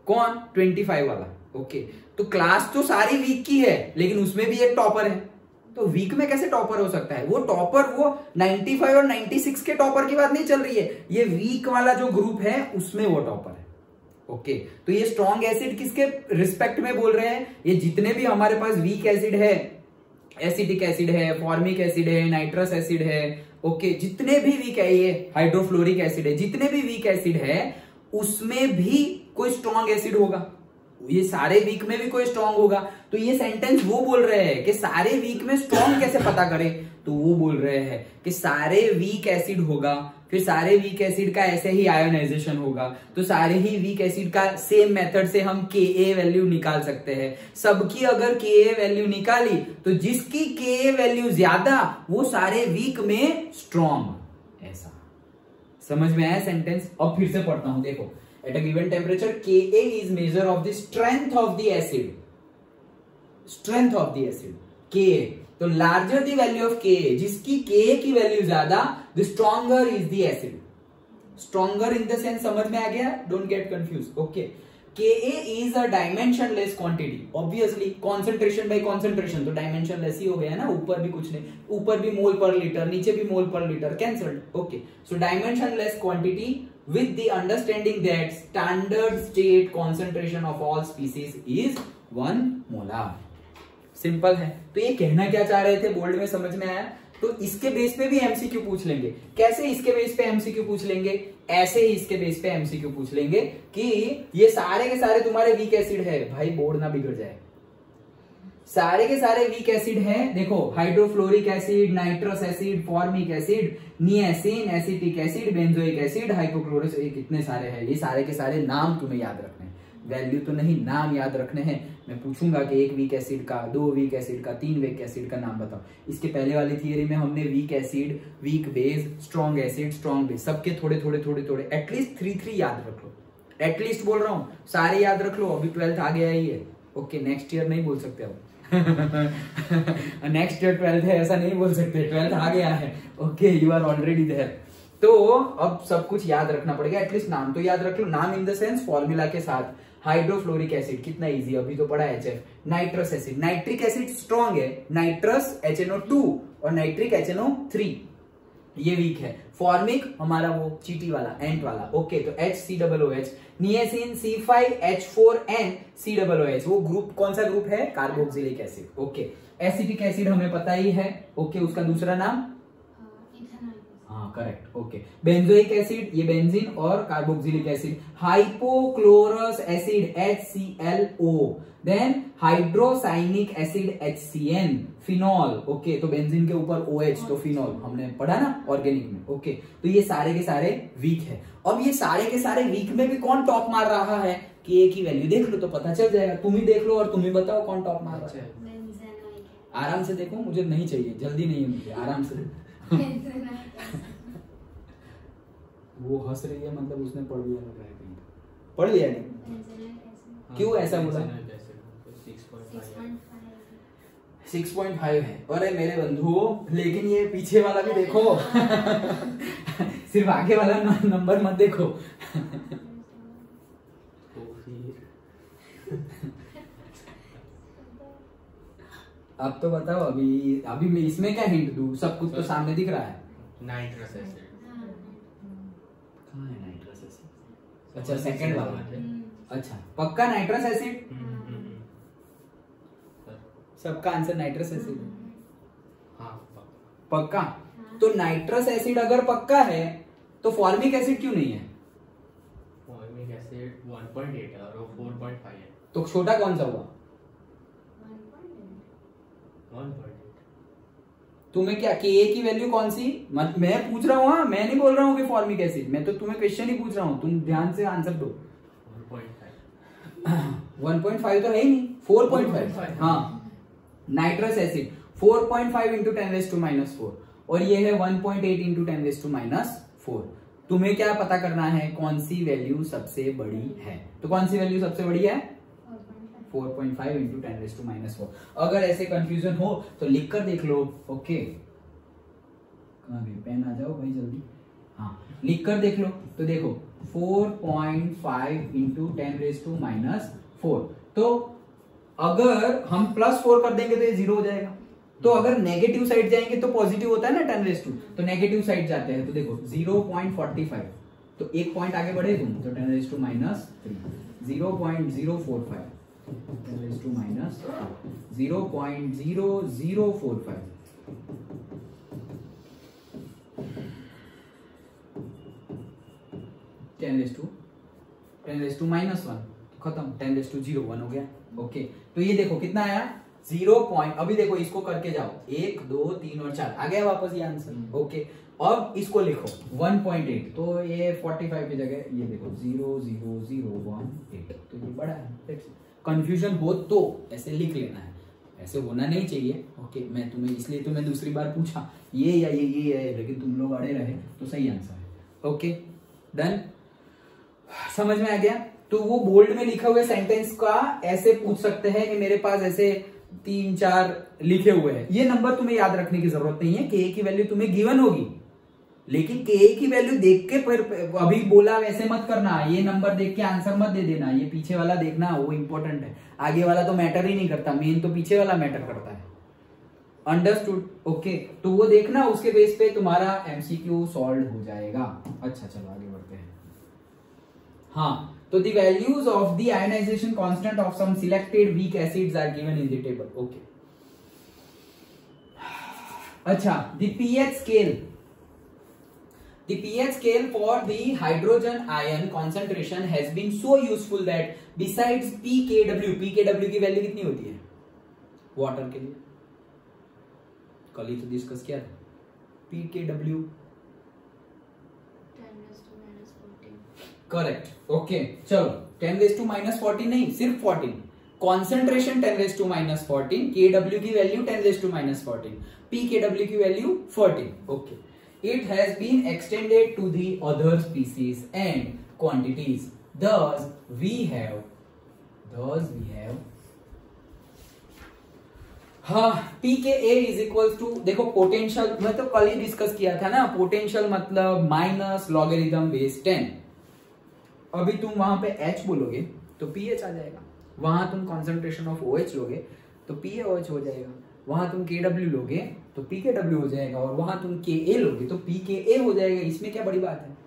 S1: कौन? 25 वाला। ओके, तो क्लास तो सारी वीक की है लेकिन उसमें भी एक टॉपर है, तो वीक में कैसे टॉपर हो सकता है? वो टॉपर, वो 95 और 96 के टॉपर की बात नहीं चल रही है, ये वीक वाला जो ग्रुप है उसमें वो टॉपर है। ओके, तो ये स्ट्रॉन्ग एसिड किसके रिस्पेक्ट में बोल रहे हैं? ये जितने भी हमारे पास वीक एसिड है, एसिटिक एसिड है, फॉर्मिक एसिड है, नाइट्रस एसिड है, ओके, जितने भी वीक है, ये हाइड्रोफ्लोरिक एसिड है, जितने भी वीक एसिड है उसमें भी कोई स्ट्रॉन्ग एसिड होगा। ये सारे वीक में भी कोई स्ट्रॉन्ग होगा। तो ये सेंटेंस वो बोल रहे हैं कि सारे वीक में स्ट्रॉन्ग कैसे पता करें, तो वो बोल रहे हैं कि सारे वीक एसिड होगा, फिर सारे वीक एसिड का ऐसे ही आयोनाइजेशन होगा, तो सारे ही वीक एसिड का सेम मेथड से हम Ka वैल्यू निकाल सकते हैं। सबकी अगर Ka वैल्यू निकाली तो जिसकी Ka वैल्यू ज्यादा वो सारे वीक में स्ट्रॉन्ग। ऐसा समझ में आया सेंटेंस? अब फिर से पढ़ता हूं, देखो। At a given temperature, Ka is measure of the strength of the acid. Strength of the acid. Ka. तो larger the value of Ka, जिसकी Ka की वैल्यू ज्यादा, the stronger is the acid. Stronger in the sense समझ में आ गया? Don't get confused. Okay. Ka is a dimensionless quantity. Obviously, concentration by concentration, तो dimensionless ही हो गया ना, ऊपर भी कुछ नहीं, ऊपर भी मोल पर लीटर, नीचे भी मोल पर litre, cancelled. Okay. So dimensionless quantity with the understanding that standard state concentration of all species is 1 molar. Simple है। तो ये कहना क्या चाह रहे थे, बोल्ड में समझ में आया? तो इसके बेस पे भी एमसीक्यू पूछ लेंगे। कैसे इसके बेस पे एमसीक्यू पूछ लेंगे? ऐसे ही इसके बेस पे एमसीक्यू पूछ लेंगे कि ये सारे के सारे तुम्हारे वीक एसिड है, भाई बोर्ड ना बिगड़ जाए। सारे के सारे वीक एसिड हैं, देखो, hydrofluoric acid, nitrous acid, formic acid, niacin, acetic acid, benzoic acid, hypochlorous, कितने सारे हैं, ये सारे के सारे नाम तुम्हें याद रखने हैं। वैल्यू तो नहीं, नाम याद रखने हैं। मैं पूछूंगा कि एक वीक एसिड का, 2 वीक एसिड का, 3 वीक एसिड का नाम बताओ। इसके पहले वाली थियरी में हमने weak acid, weak base, strong acid, strong base, सबके थोड़े थोड़े थोड़े थोड़े एटलीस्ट 3 याद रख लो। एटलीस्ट बोल रहा हूँ, सारे याद रख लो। अभी 12th आ गया ही है। ओके, नेक्स्ट ईयर नहीं बोल सकते अब। नेक्स्ट ईयर 12th है ऐसा नहीं बोल सकते, 12th आ गया है। Okay, you are already there. तो अब सब कुछ याद रखना पड़ेगा, एटलीस्ट नाम तो याद रख लो। नाम इन द सेंस फॉर्मूला के साथ। हाइड्रोफ्लोरिक एसिड कितना इजी, अभी तो पढ़ा HF। Nitrous acid, nitric acid strong है, नाइट्रस HNO2 और नाइट्रिक HNO3 ये वीक है। फॉर्मिक हमारा वो चीटी वाला, एंट वाला। ओके, तो HCOOH, निएसिन C5H4N COOH, वो ग्रुप कौन सा ग्रुप है? Carboxylic acid. Okay, acetic acid हमें पता ही है। ओके, उसका दूसरा नाम, हाँ करेक्ट। ओके, बेंजोइक एसिड, ये बेंजीन और carboxylic acid. Hypochlorous acid HClO, then hydrocyanic acid HCN, phenol. Okay, तो बेंजीन के ऊपर OH तो फिनॉल, हमने पढ़ा ना ऑर्गेनिक में। ओके, तो ये सारे के सारे वीक है। अब ये सारे के सारे वीक में भी कौन टॉप मार रहा है कि एक ही वैल्यू देख लो तो पता चल जाएगा। तुम ही देख लो और तुम ही बताओ कौन टॉप मार रहा है। आराम से देखो, मुझे नहीं चाहिए, जल्दी नहीं है मुझे, आराम से। वो हंस रही है, मतलब उसने पढ़ लिया लग रहा है कहीं। पढ़ लिया नहीं? क्यों ऐसा बोला? 6.5 है। अरे मेरे बंधुओं, लेकिन ये पीछे वाला भी देखो। सिर्फ आगे वाला नंबर मत देखो। अब तो बताओ, अभी मैं इसमें क्या हिंट दूं? सब कुछ तो सामने दिख रहा है।
S2: Nitrous acid.
S1: कहाँ है नाइट्रस एसिड? अच्छा, सेकंड वाला। अच्छा, पक्का नाइट्रस एसिड? सबका आंसर नाइट्रस एसिड है।
S2: हाँ
S1: पक्का। तो नाइट्रस एसिड अगर पक्का है तो फॉर्मिक एसिड क्यों नहीं है?
S2: फॉर्मिक एसिड 1.8 है और वो 4.5 है।
S1: तो छोटा कौन सा हुआ?
S2: 1.8।
S1: तुम्हें क्या कि ए की वैल्यू कौन सी? मैं पूछ रहा हूँ, हाँ, मैं नहीं बोल रहा हूँ कि फॉर्मिक एसिड, मैं तो तुम्हें क्वेश्चन ही पूछ रहा हूँ, तुम ध्यान से आंसर दो। 1.5 तो है ही नहीं, 4.5। हाँ, नाइट्रस एसिड 4.5 इंटू 10⁻⁻⁴ और ये है 1.8 इंटू 10⁻⁴। तुम्हें क्या पता करना है? कौन सी वैल्यू सबसे बड़ी है? तो कौन सी वैल्यू सबसे बड़ी है? 4.5 इंटू 10⁻⁴। अगर ऐसे कंफ्यूजन हो तो लिख कर देख लो। ओके, कहाँ गई पेन? आ जाओ भाई जल्दी। हाँ, लिख कर देख लो। तो देखो 4.5 इंटू 10⁻⁴। तो अगर हम +4 कर देंगे तो ये 0 हो जाएगा। तो अगर नेगेटिव साइड जाएंगे तो पॉजिटिव होता है ना 10⁻², तो नेगेटिव साइड जाते हैं। तो देखो 0.45, तो एक पॉइंट आगे बढ़े तुम तो 10⁻³ 0.045 0.0045। 10⁻⁻1 खत्म, 10⁻01 हो गया। ओके, तो ये देखो कितना आया 0 पॉइंट। अभी देखो इसको करके जाओ 1 2 3 और 4 आ गया वापस ये आंसर। ओके, अब इसको लिखो 1.8, तो ये 45 की जगह ये देखो 0.0018, तो ये बड़ा है। कंफ्यूजन हो तो ऐसे लिख लेना है, ऐसे होना नहीं चाहिए। ओके, मैं तुम्हें इसलिए तो मैं दूसरी बार पूछा ये या ये है, लेकिन तुम लोग अड़े रहे तो सही आंसर है। ओके डन, समझ में आ गया? तो वो बोल्ड में लिखे हुए सेंटेंस का ऐसे पूछ सकते हैं कि मेरे पास ऐसे 3-4 लिखे हुए हैं। ये नंबर तुम्हें याद रखने की जरूरत नहीं है, के की वैल्यू तुम्हें गिवन होगी, लेकिन के की वैल्यू देख के फिर अभी बोला वैसे मत करना, ये नंबर देख के आंसर मत दे देना, ये पीछे वाला देखना, वो इंपॉर्टेंट है। आगे वाला तो मैटर ही नहीं करता, मेन तो पीछे वाला मैटर करता है। अंडरस्टूड? ओके, तो वो देखना, उसके बेस पे तुम्हारा एमसीक्यू सॉल्व हो जाएगा। अच्छा चलो आगे बढ़ते हैं। हाँ, तो the values of the ionization constant of some selected weak acids are given in the table. Okay. अच्छा, the pH scale. The pH scale for the hydrogen ion concentration has been so useful that besides pKw की value कितनी होती है water के लिए? कल ही तो discuss किया था। pKw करेक्ट, ओके चलो 10⁻⁻14 नहीं, सिर्फ 14। कॉन्सेंट्रेशन 10⁻⁻14, Kw की वैल्यू 10⁻⁻14, pKw की value 14, okay. It has been extended to the other species and quantities. Thus we have हाँ pKa इज इक्वल टू, देखो पोटेंशियल मैं तो कल ही डिस्कस किया था ना, पोटेंशियल मतलब माइनस लॉगरिथम बेस 10। अभी तुम वहां पे H बोलोगे तो pH आ जाएगा, वहां तुम कॉन्सेंट्रेशन ऑफ OH लोगे तो PaOH हो जाएगा, वहां तुम Kw लोगे तो pKw हो जाएगा, और वहां तुम Ka लोगे तो pKa हो जाएगा। इसमें क्या बड़ी बात है?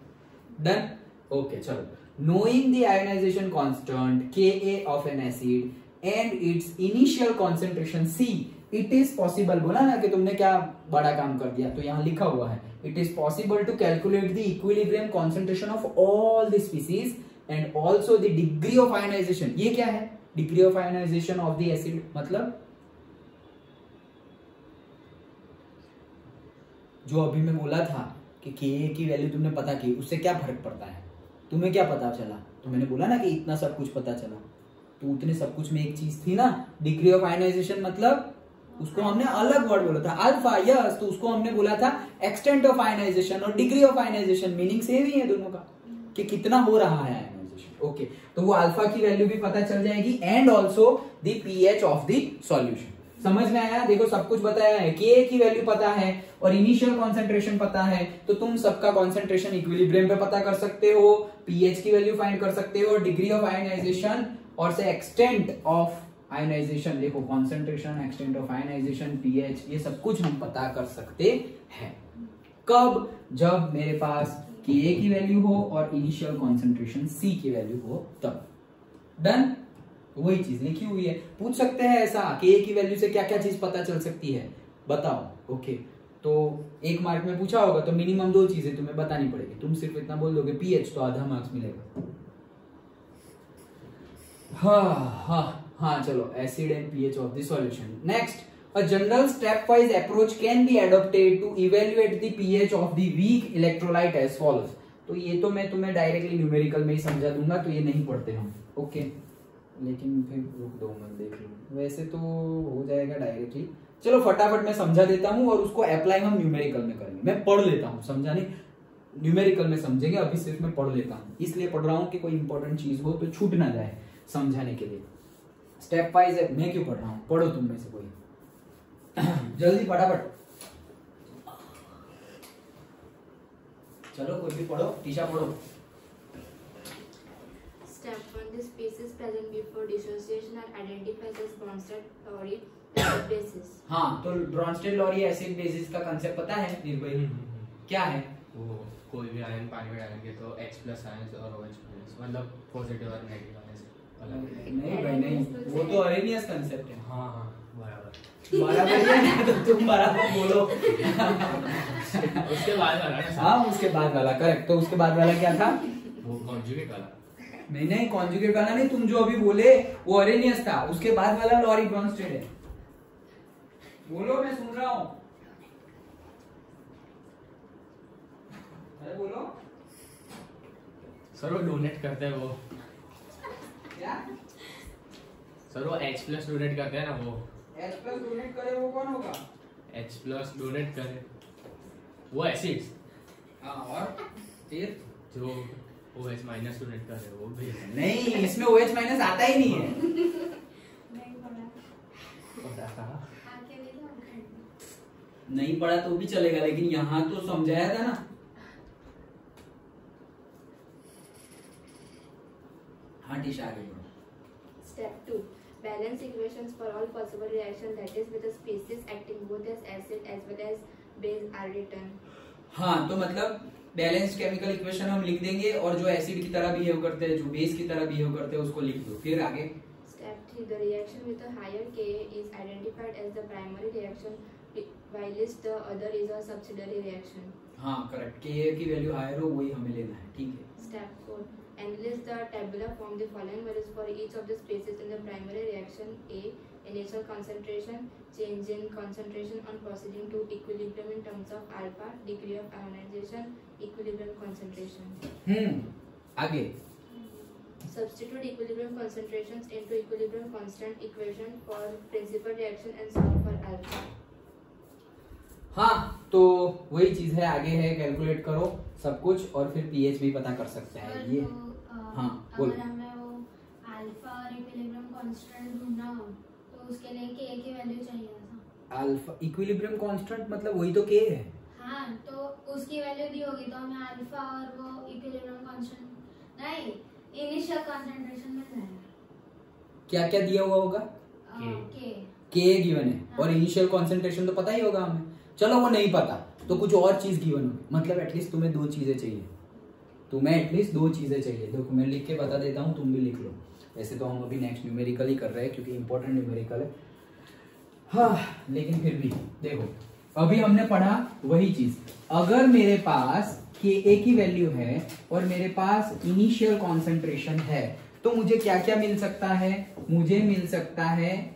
S1: डन, ओके चलो। Knowing the ionization constant Ka of an acid and its initial concentration C, it is possible, बोला ना कि तुमने क्या बड़ा काम कर दिया, तो यहाँ लिखा हुआ है it is possible to calculate the equilibrium concentration of all the species and also the degree of ionization। ये क्या है? degree of ionization of the acid मतलब जो अभी मैं बोला था कि Ka की वैल्यू तुमने पता की, उससे क्या फर्क पड़ता है? तुम्हें क्या पता चला? तो मैंने बोला ना कि इतना सब कुछ पता चला, तो उतने सब कुछ में एक चीज थी ना, डिग्री ऑफ आयनाइजेशन, मतलब उसको हमने अलग वर्ड बोला था अल्फा, यस, तो उसको हमने बोला था एक्सटेंट ऑफ आयनाइजेशन, और degree of ionization meaning same ही है दोनों का, कि कितना हो रहा है आयनाइजेशन, ओके। तो वो अल्फा की वैल्यू भी पता चल जाएगी and also the pH of the solution. समझ में आया? देखो सब कुछ बताया है, के की वैल्यू पता है और इनिशियल कॉन्सेंट्रेशन पता है, तो तुम सबका कॉन्सेंट्रेशन इक्विलिब्रियम पे पता कर सकते हो, पीएच की वैल्यू फाइंड कर सकते हो, डिग्री ऑफ आयनाइजेशन और से एक्सटेंट ऑफ आयनाइजेशन, देखो concentration, extent of ionization, pH, ये सब कुछ हम पता कर सकते हैं। कब? जब मेरे पास के की वैल्यू हो और इनिशियल कॉन्सेंट्रेशन सी की वैल्यू हो तब। डन, वही चीज लिखी हुई है। पूछ सकते हैं ऐसा, के की वैल्यू से क्या क्या चीज पता चल सकती है, बताओ, ओके। तो एक मार्क में पूछा होगा तो मिनिमम 2 चीजें तुम्हें बतानी पड़ेगी, तुम सिर्फ इतना बोल दोगे पीएच तो आधा मार्क्स मिलेगा। हाँ चलो, acid and pH of the solution. Next, a general stepwise approach can be adopted to evaluate the pH of the weak electrolyte as follows। तो ये तो मैं तुम्हें डायरेक्टली न्यूमेरिकल में ही समझा दूंगा, तो ये नहीं पढ़ते हम, ओके। लेकिन फिर रुक दो, मैं देख लूं, वैसे तो हो जाएगा डायरेक्टली। चलो फटाफट मैं समझा देता हूँ और उसको अप्लाई हम न्यूमेरिकल में करेंगे। मैं पढ़ लेता हूँ, समझा नहीं, न्यूमेरिकल में समझेंगे, अभी सिर्फ मैं पढ़ लेता हूँ, इसलिए पढ़ रहा हूँ कि कोई इंपॉर्टेंट चीज हो तो छूट ना जाए समझाने के लिए। स्टेप वाइज है, मैं क्यों पढ़ रहा हूँ, पढ़ो तुम में से कोई जल्दी फटाफट, चलो कोई भी पढ़ो, टीशा पढ़ो।
S3: Step 1, the species present before dissociation are identified as Bronsted-Lowry acid bases। हाँ,
S1: तो ब्रॉन्स्टेड-लॉरी एसिड बेसिस का कांसेप्ट पता है निर्भय? क्या है
S2: वो? कोई भी आयन पानी में डालेंगे तो H+ आयंस और OH- मतलब पॉजिटिव और नेगेटिव आयंस अलग।
S1: नहीं भाई नहीं, वो तो अरेनियस कांसेप्ट है।
S2: हाँ बराबर
S1: है तो तुम बराबर बोलो।
S2: उसके बाद वाला ना?
S1: हाँ उसके बाद वाला, करेक्ट। तो उसके बाद वाला क्या था?
S2: वो कॉन्जुगेट वाला।
S1: नहीं कॉन्जुगेट वाला नहीं, तुम जो अभी बोले वो अरेनियस था, उसके बाद वाला लॉरी ब्रॉन्स्टेड है। बोलो, मैं सुन रहा हूँ, अरे बोलो।
S2: सर वो डोनेट करते हैं वो,
S1: क्या?
S2: सर वो H+ डोनेट करते हैं ना, वो
S1: H+ डोनेट करे वो कौन होगा?
S2: H+ डोनेट करे वो एसिड्स।
S1: हाँ, और फिर
S2: जो OH- डोनेट करे वो भी
S1: नहीं, इसमें OH- आता ही नहीं है। नहीं पढ़ा तो भी चलेगा, लेकिन यहाँ तो समझाया था ना। हाँ टीशा, आगे बढ़ो।
S3: Step 2, balance equations for all possible reactions, that is with a species acting both as acid as well as base are written।
S1: हाँ, तो मतलब बैलेंस्ड केमिकल इक्वेशन हम लिख देंगे, और जो एसिड की तरह बिहेव करते हैं, जो बेस की तरह बिहेव करते हैं, उसको लिख दो। फिर आगे
S3: Step 3, the reaction with a higher Ka is identified as the primary reaction, while the other is a subsidiary reaction।
S1: हाँ करेक्ट, के की वैल्यू हायर हो वही हमें लेना है, ठीक है।
S3: Step 4, analyze the tabular form the following values for each of the species in the primary reaction: A, initial concentration, change in concentration on proceeding to equilibrium in terms of alpha, degree of ionization, equilibrium concentration.
S1: आगे.
S3: Substitute equilibrium concentrations into equilibrium constant equation for principal reaction and solve for alpha.
S1: हाँ, तो वही चीज है, आगे है calculate करो सब कुछ और फिर पीएच भी पता कर सकते हैं ये. हाँ बोलो.
S4: अगर हमें वो अल्फा और इक्विलिब्रियम कांस्टेंट ढूंढना हो तो उसके लिए के की वैल्यू चाहिए था.
S1: अल्फा इक्विलिब्रियम कांस्टेंट मतलब वही तो के है.
S4: हाँ, तो उसकी वैल्यू दी होगी तो हमें अल्फा और वो इक्विलिब्रियम कांस्टेंट नहीं इनिशियल कंसंट्रेशन मिल जाएगा.
S1: क्या क्या दिया हुआ होगा? के गिवन है और इनिशियल कंसंट्रेशन तो पता ही होगा हमें. चलो वो नहीं पता तो कुछ और चीज गिवन होगी, मतलब एटलीस्ट तुम्हें दो चीजें चाहिए. देखो मैं लिख के बता देता हूँ, तुम भी लिख लो. वैसे तो हम अभी नेक्स्ट न्यूमेरिकल ही कर रहे हैं क्योंकि इंपॉर्टेंट न्यूमेरिकल है. हाँ, लेकिन फिर भी देखो अभी हमने पढ़ा वही चीज. अगर मेरे पास के की वैल्यू है और मेरे पास इनिशियल कॉन्सेंट्रेशन है तो मुझे क्या क्या मिल सकता है? मुझे मिल सकता है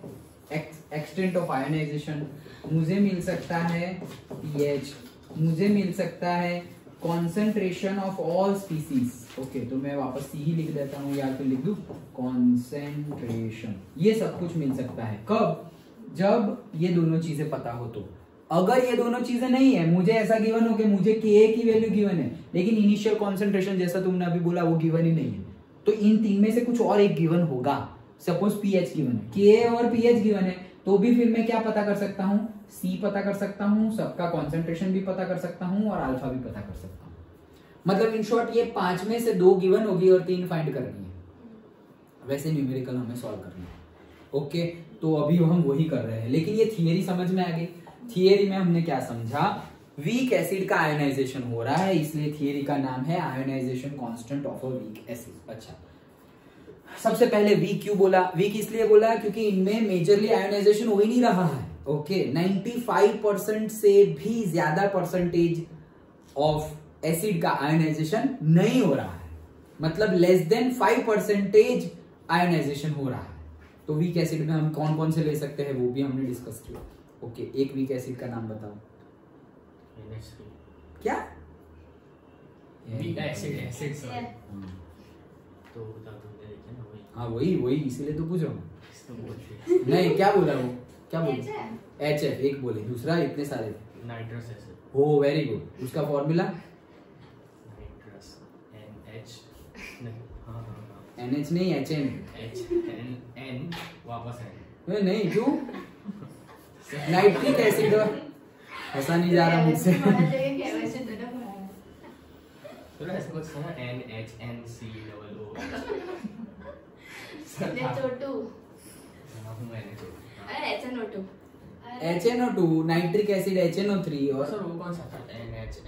S1: एक्सटेंट ऑफ आयोनाइजेशन, मुझे मिल सकता है पीएच, मुझे मिल सकता है concentration of all species. Okay, तो मैं वापस सी ही लिख देता हूँ या फिर लिख दूं कॉन्सेंट्रेशन. ये सब कुछ मिल सकता है कब? जब ये दोनों चीजें पता हो तो. अगर ये दोनों चीजें नहीं है, मुझे ऐसा गिवन हो कि मुझे के की वैल्यू गिवन है लेकिन इनिशियल कॉन्सेंट्रेशन जैसा तुमने अभी बोला वो गिवन ही नहीं है, तो इन तीन में से कुछ और एक गिवन होगा. सपोज पीएच गिवन है, के और पीएच गिवन है, तो भी फिर मैं क्या पता कर सकता हूँ? सी पता कर सकता हूँ, सबका कॉन्सेंट्रेशन भी पता कर सकता हूँ और अल्फा भी पता कर सकता हूँ. मतलब इन शॉर्ट ये 5 में से 2 गिवन होगी और 3 फाइंड करनी है. वैसे न्यूमेरिकल हमें सॉल्व करना है. ओके, तो अभी हम वही कर रहे हैं, लेकिन ये थियरी समझ में आ गई. थियरी में हमने क्या समझा? वीक एसिड का आयोनाइजेशन हो रहा है, इसलिए थियरी का नाम है ionization constant of a weak acid. अच्छा, सबसे पहले वीक क्यों बोला? वीक इसलिए बोला क्योंकि इनमें मेजरली आयोनाइजेशन हो ही नहीं रहा है. ओके, 95% से भी ज्यादा परसेंटेज ऑफ एसिड का आयोनाइजेशन नहीं हो रहा है, मतलब लेस देन 5% आयोनाइजेशन हो रहा है. तो वीक एसिड में हम कौन कौन से ले सकते हैं वो भी हमने डिस्कस किया. ओके, एक वीक एसिड का नाम बताओ. क्या
S2: वीक एसिड सर तो बता दो देखे ना वही.
S1: हाँ वही इसीलिए तो पूछ रहा हूँ.
S2: तो बोलते
S1: नहीं, क्या बोला वो? क्या बोला? HF एक बोले, दूसरा इतने सारे थे.
S2: Nitrous acid.
S1: हो, वेरी गुड. उसका फॉर्मूला
S2: नाइट्रस NH नहीं. हाँ
S1: NH नहीं HN.
S2: N वापस है
S1: नहीं क्यों? Nitric acid. ऐसा नहीं जा रहा मुझसे.
S2: थोड़ा ऐसा कुछ था ना NHNCOO.
S3: NHO2.
S2: हाँ हूँ NHO.
S3: अरे HNO2.
S1: HNO2, nitric acid HNO3 और
S2: सर वो कौन सा था? NHNCOOH.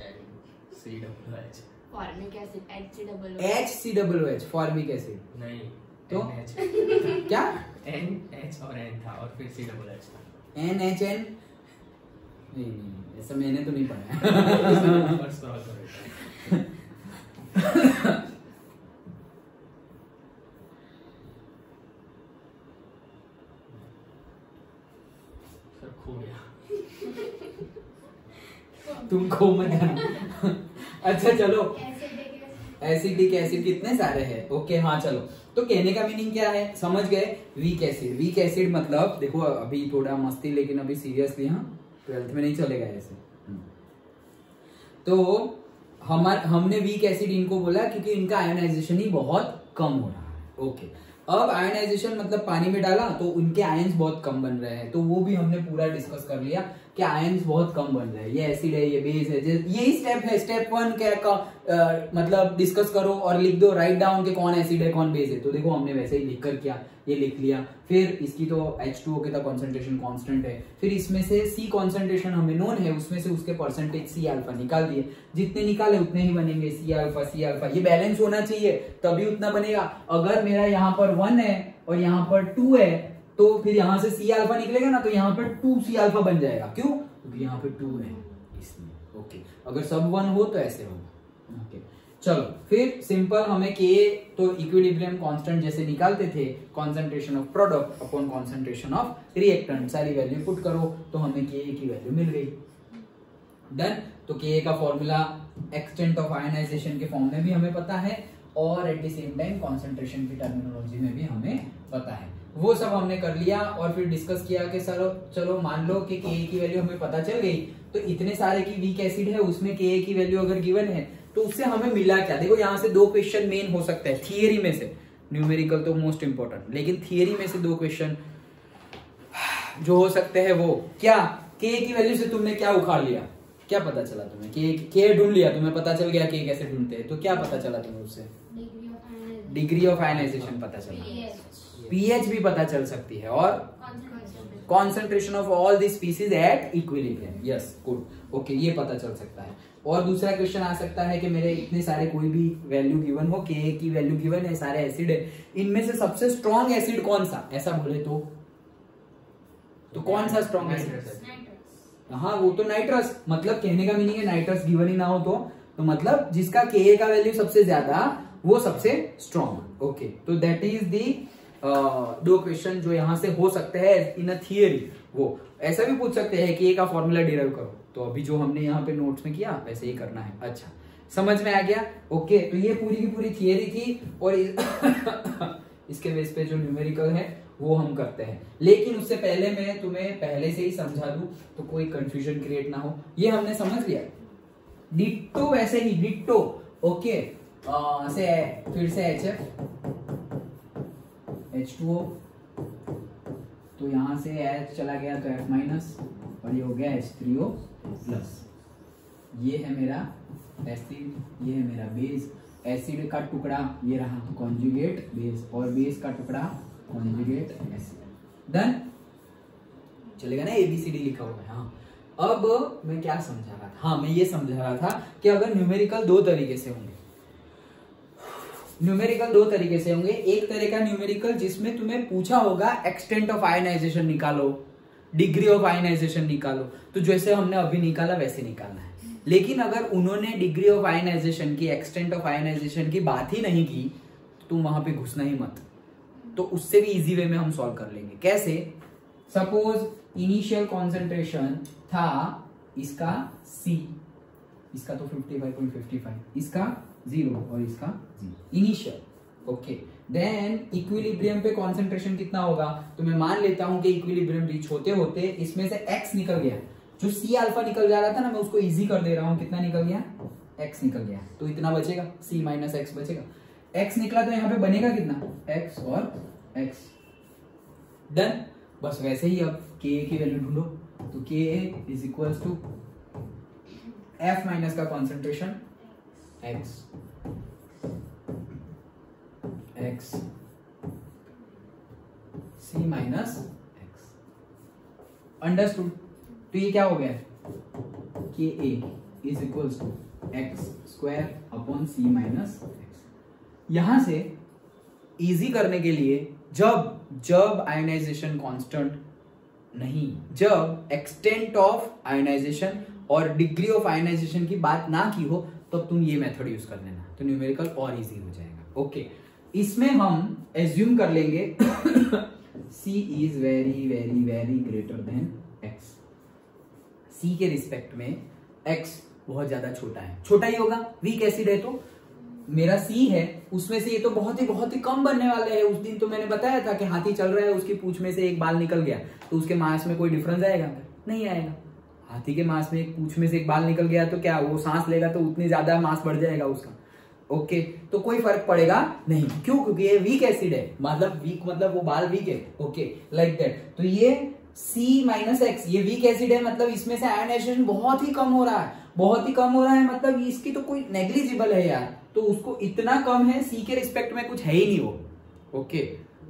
S3: Formic acid
S1: HCOOH formic acid.
S2: नहीं
S1: तो
S2: NH.
S1: क्या?
S2: NH और N था और फिर COOH था.
S1: NHN नहीं, ऐसा मैंने तो नहीं पढ़ा.
S2: फर्स्ट स्क्रॉल करो. सर खो गया.
S1: तुम खो मत जाना. अच्छा चलो, एसिडिक एसिड कितने सारे हैं. ओके हाँ चलो, तो कहने का मीनिंग क्या है समझ गए? Weak acid. वीक एसिड मतलब देखो अभी थोड़ा मस्ती लेकिन अभी सीरियसली. हाँ, 12th में नहीं चलेगा ऐसे. तो हमने वीक एसिड इनको बोला क्योंकि इनका आयोनाइजेशन ही बहुत कम हो रहा है. ओके, अब आयोनाइजेशन मतलब पानी में डाला तो उनके आयंस बहुत कम बन रहे हैं, तो वो भी हमने पूरा डिस्कस कर लिया कि आयंस बहुत कम बन रहे हैं. ये एसिड है, ये बेस है, यही स्टेप है. स्टेप 1 क्या मतलब डिस्कस करो और लिख दो, राइट डाउन के कौन एसिड है कौन बेस है. तो देखो हमने वैसे ही लिख कर किया, ये लिख लिया. फिर इसकी तो H2O के तो कंसंट्रेशन कांस्टेंट है, फिर इसमें से C कंसंट्रेशन हमें नोन है, उसमें से उसके परसेंटेज C अल्फा निकाल दिए. जितने निकाले उतने ही बनेंगे. C अल्फा ये बैलेंस होना चाहिए तभी उतना बनेगा. अगर मेरा यहाँ पर 1 है और यहाँ पर 2 है तो फिर यहाँ से C अल्फा निकलेगा ना, तो यहाँ पर 2C अल्फा बन जाएगा. क्यों? क्योंकि यहाँ पे 2 है इसलिए. ओके, अगर सब 1 हो तो ऐसे होगा. ओके चलो, फिर सिंपल हमें के तो इक्विलिब्रियम कांस्टेंट जैसे निकालते थे, concentration of product upon concentration of reactant, सारी वैल्यू पुट करो तो हमें के की वैल्यू मिल गई. डन. तो के का फॉर्मूला एक्सटेंट ऑफ आयनाइजेशन के फॉर्म में भी हमें पता है और at the same time concentration की टर्मिनोलॉजी में भी हमें पता है। वो सब हमने कर लिया और फिर डिस्कस किया कि चलो मान लो कि Ka की वैल्यू हमें पता चल गई, तो इतने सारे की वीक एसिड है उसमें Ka की वैल्यू अगर गिवन है तो उससे हमें मिला क्या। देखो यहाँ से 2 क्वेश्चन मेन हो सकते हैं थियरी में से, न्यूमेरिकल तो मोस्ट इंपॉर्टेंट, लेकिन थियरी में से 2 क्वेश्चन जो हो सकते हैं वो क्या, Ka की वैल्यू से तुमने क्या उखाड़ लिया, क्या पता चला तुम्हें, Ka ढूंढ लिया, तुम्हें पता चल गया Ka कैसे ढूंढते हैं, तो क्या पता चला तुम्हें उससे, डिग्री ऑफ आयनाइजेशन पता चला, पीएच भी पता चल सकती है और concentration of all the species at equilibrium. Yes good, okay ये पता चल सकता है। और दूसरा क्वेश्चन आ सकता है कि मेरे इतने सारे कोई भी वैल्यू गिवन हो, Ka की वैल्यू गिवन है, सारे एसिड है, इनमें से सबसे स्ट्रॉन्ग एसिड कौन सा, ऐसा बोले तो कौन सा स्ट्रॉन्ग एसिड, हाँ वो तो नाइट्रस, मतलब कहने का मीनिंग है नाइट्रस गिवन ही ना हो तो मतलब जिसका Ka का वैल्यू सबसे ज्यादा वो सबसे स्ट्रॉन्ग। ओके तो दैट इज दी 2 क्वेश्चन जो यहाँ से हो सकते हैं इन अ थियरी। वो ऐसा भी पूछ सकते हैं कि Ka का फॉर्मूला डिराइव करो, तो अभी जो हमने यहाँ पे नोट्स में किया वैसे ही करना है। अच्छा समझ में आ गया, ओके तो ये पूरी की पूरी थियरी थी और इसके बेस पे जो न्यूमेरिकल है वो हम करते हैं। लेकिन उससे पहले मैं तुम्हें पहले से ही समझा दूं तो कोई कंफ्यूजन क्रिएट ना हो, ये हमने समझ लिया डिट्टो वैसे ही डिट्टो। ओके से फिर से H2O, तो यहां से H चला गया तो F माइनस और ये हो गया H3O प्लस। ये है मेरा एसिड, ये है मेरा बेस, एसिड का टुकड़ा ये रहा कॉन्जुगेट बेस और बेस का टुकड़ा कॉन्जुगेट एसिड। डन, चलेगा ना, ABCD लिखा हुआ है। हाँ अब मैं क्या समझा रहा था, हाँ मैं ये समझा रहा था कि अगर न्यूमेरिकल 2 तरीके से होंगे, न्यूमेरिकल 2 तरीके से होंगे। एक तरह का न्यूमेरिकल जिसमें तुम्हें पूछा होगा एक्सटेंट ऑफ आयनाइजेशन निकालो, डिग्री ऑफ आयनाइजेशन निकालो, तो जैसे हमने अभी निकाला वैसे निकालना है। लेकिन अगर उन्होंने डिग्री ऑफ आयनाइजेशन की, एक्सटेंट ऑफ आयनाइजेशन की बात ही नहीं की तो तुम वहां पे घुसना ही मत, तो उससे भी इजी वे में हम सॉल्व कर लेंगे। कैसे, सपोज इनिशियल कॉन्सेंट्रेशन था इसका C, इसका तो 55.55, इसका 0 और इसका 0 इनिशियल। ओके देन इक्विलिब्रियम पे कॉन्सेंट्रेशन कितना होगा, तो मैं मान लेता हूं कि इक्विलिब्रियम रीच होते होते इसमें से X निकल गया, जो C अल्फा निकल जा रहा था ना, मैं उसको इजी कर दे रहा हूं, कितना निकल गया, X निकल गया, तो इतना बचेगा, C माइनस X बचेगा। X निकला तो यहाँ पे बनेगा कितना, X और X। डन, बस वैसे ही अब Ka की वैल्यू ढूंढो, तो Ka is equal to F minus का concentration X C minus X। Understood, तो ये क्या हो गया, Ka is equal to X square upon C minus X। यहां से इजी करने के लिए जब आयनाइजेशन कांस्टेंट नहीं, जब एक्सटेंट ऑफ आयनाइजेशन और डिग्री ऑफ आयनाइजेशन की बात ना की हो तो तुम ये मेथड यूज कर लेना, तो न्यूमेरिकल और इजी हो जाएगा। ओके इसमें हम एज्यूम कर लेंगे C is very very very greater than X। C के रिस्पेक्ट में X बहुत ज्यादा छोटा है, छोटा ही होगा, वीक एसिड है, तो मेरा C है उसमें से ये तो बहुत ही कम बनने वाले हैं। उस दिन तो मैंने बताया था कि हाथी चल रहा है, उसकी पूंछ में से एक बाल निकल गया, तो उसके मांस में कोई डिफरेंस आएगा, नहीं आएगा। हाथी के मांस में एक पूंछ में से एक बाल निकल गया तो क्या वो सांस लेगा तो उतनी ज्यादा मांस बढ़ जाएगा उसका। ओके तो कोई फर्क पड़ेगा नहीं, क्यों, क्योंकि ये वीक एसिड है, मतलब वो बाल वीक है। ओके लाइक दैट, तो ये C माइनस X ये वीक एसिड है, मतलब इसमें से आयनाइजेशन बहुत ही कम हो रहा है, बहुत ही कम हो रहा है, मतलब इसकी तो कोई नेग्लिजिबल है यार, तो उसको इतना कम है, C के रिस्पेक्ट में कुछ है ही नहीं वो। ओके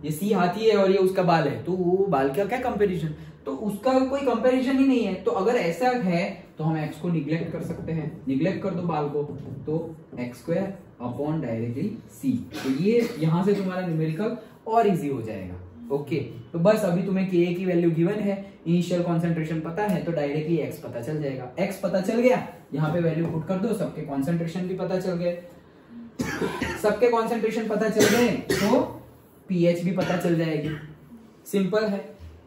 S1: ये C हाथी है और ये उसका बाल है, तो वो बाल का क्या कंपैरिजन, तो उसका कोई कंपैरिजन ही नहीं है। तो अगर ऐसा है तो हम X को निग्लेक्ट कर सकते हैं, निग्लेक्ट कर दो बाल को, तो X square upon directly C, तो ये यहां से तुम्हारा न्यूमेरिकल और इजी हो जाएगा। ओके तो बस अभी तुम्हें Ka की वैल्यू गिवन है, इनिशियल कॉन्सेंट्रेशन पता है, तो डायरेक्टली X पता चल जाएगा। X पता चल गया, यहाँ पे वैल्यू पुट कर दो, सबके कॉन्सेंट्रेशन भी पता चल गए, सबके कॉन्सेंट्रेशन पता चल गए तो pH भी पता चल जाएगी, सिंपल है।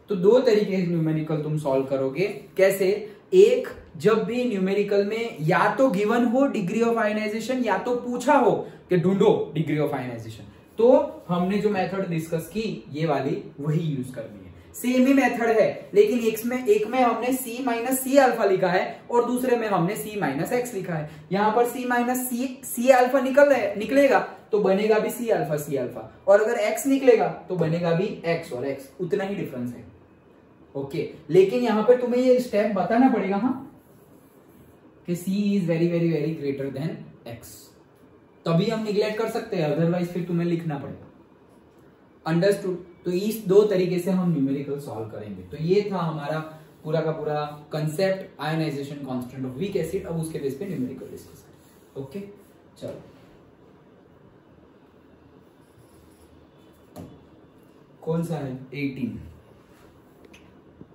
S1: तो 2 तरीके से न्यूमेरिकल तुम सॉल्व करोगे, कैसे, एक जब भी न्यूमेरिकल में या तो गिवन हो डिग्री ऑफ आयनाइजेशन या तो पूछा हो कि ढूंढो डिग्री ऑफ आयनाइजेशन, तो हमने जो मेथड डिस्कस की ये वाली वही यूज करनी है। सेम ही मेथड है, लेकिन एक में हमने C माइनस सी अल्फा लिखा है और दूसरे में हमने C माइनस एक्स लिखा है। यहाँ पर C माइनस सी अल्फा निकलेगा तो बनेगा भी C अल्फा, और अगर X निकलेगा तो बनेगा भी X और X, उतना ही डिफरेंस है। ओके, लेकिन यहाँ पर तुम्हें ये स्टेप बताना पड़ेगा हाँ कि C is very very very greater than X, तभी हम निगलेक्ट कर सकते हैं, अदरवाइज फिर तुम्हें लिखना पड़ेगा। अंडरस्टूड? तो इस दो तरीके से हम न्यूमेरिकल सॉल्व करेंगे। तो ये था हमारा पूरा का पूरा concept ionization constant of weak acid. अब उसके बेस पे न्यूमेरिकल डिस्कस करेंगे। ओके, चलो कौन सा है 18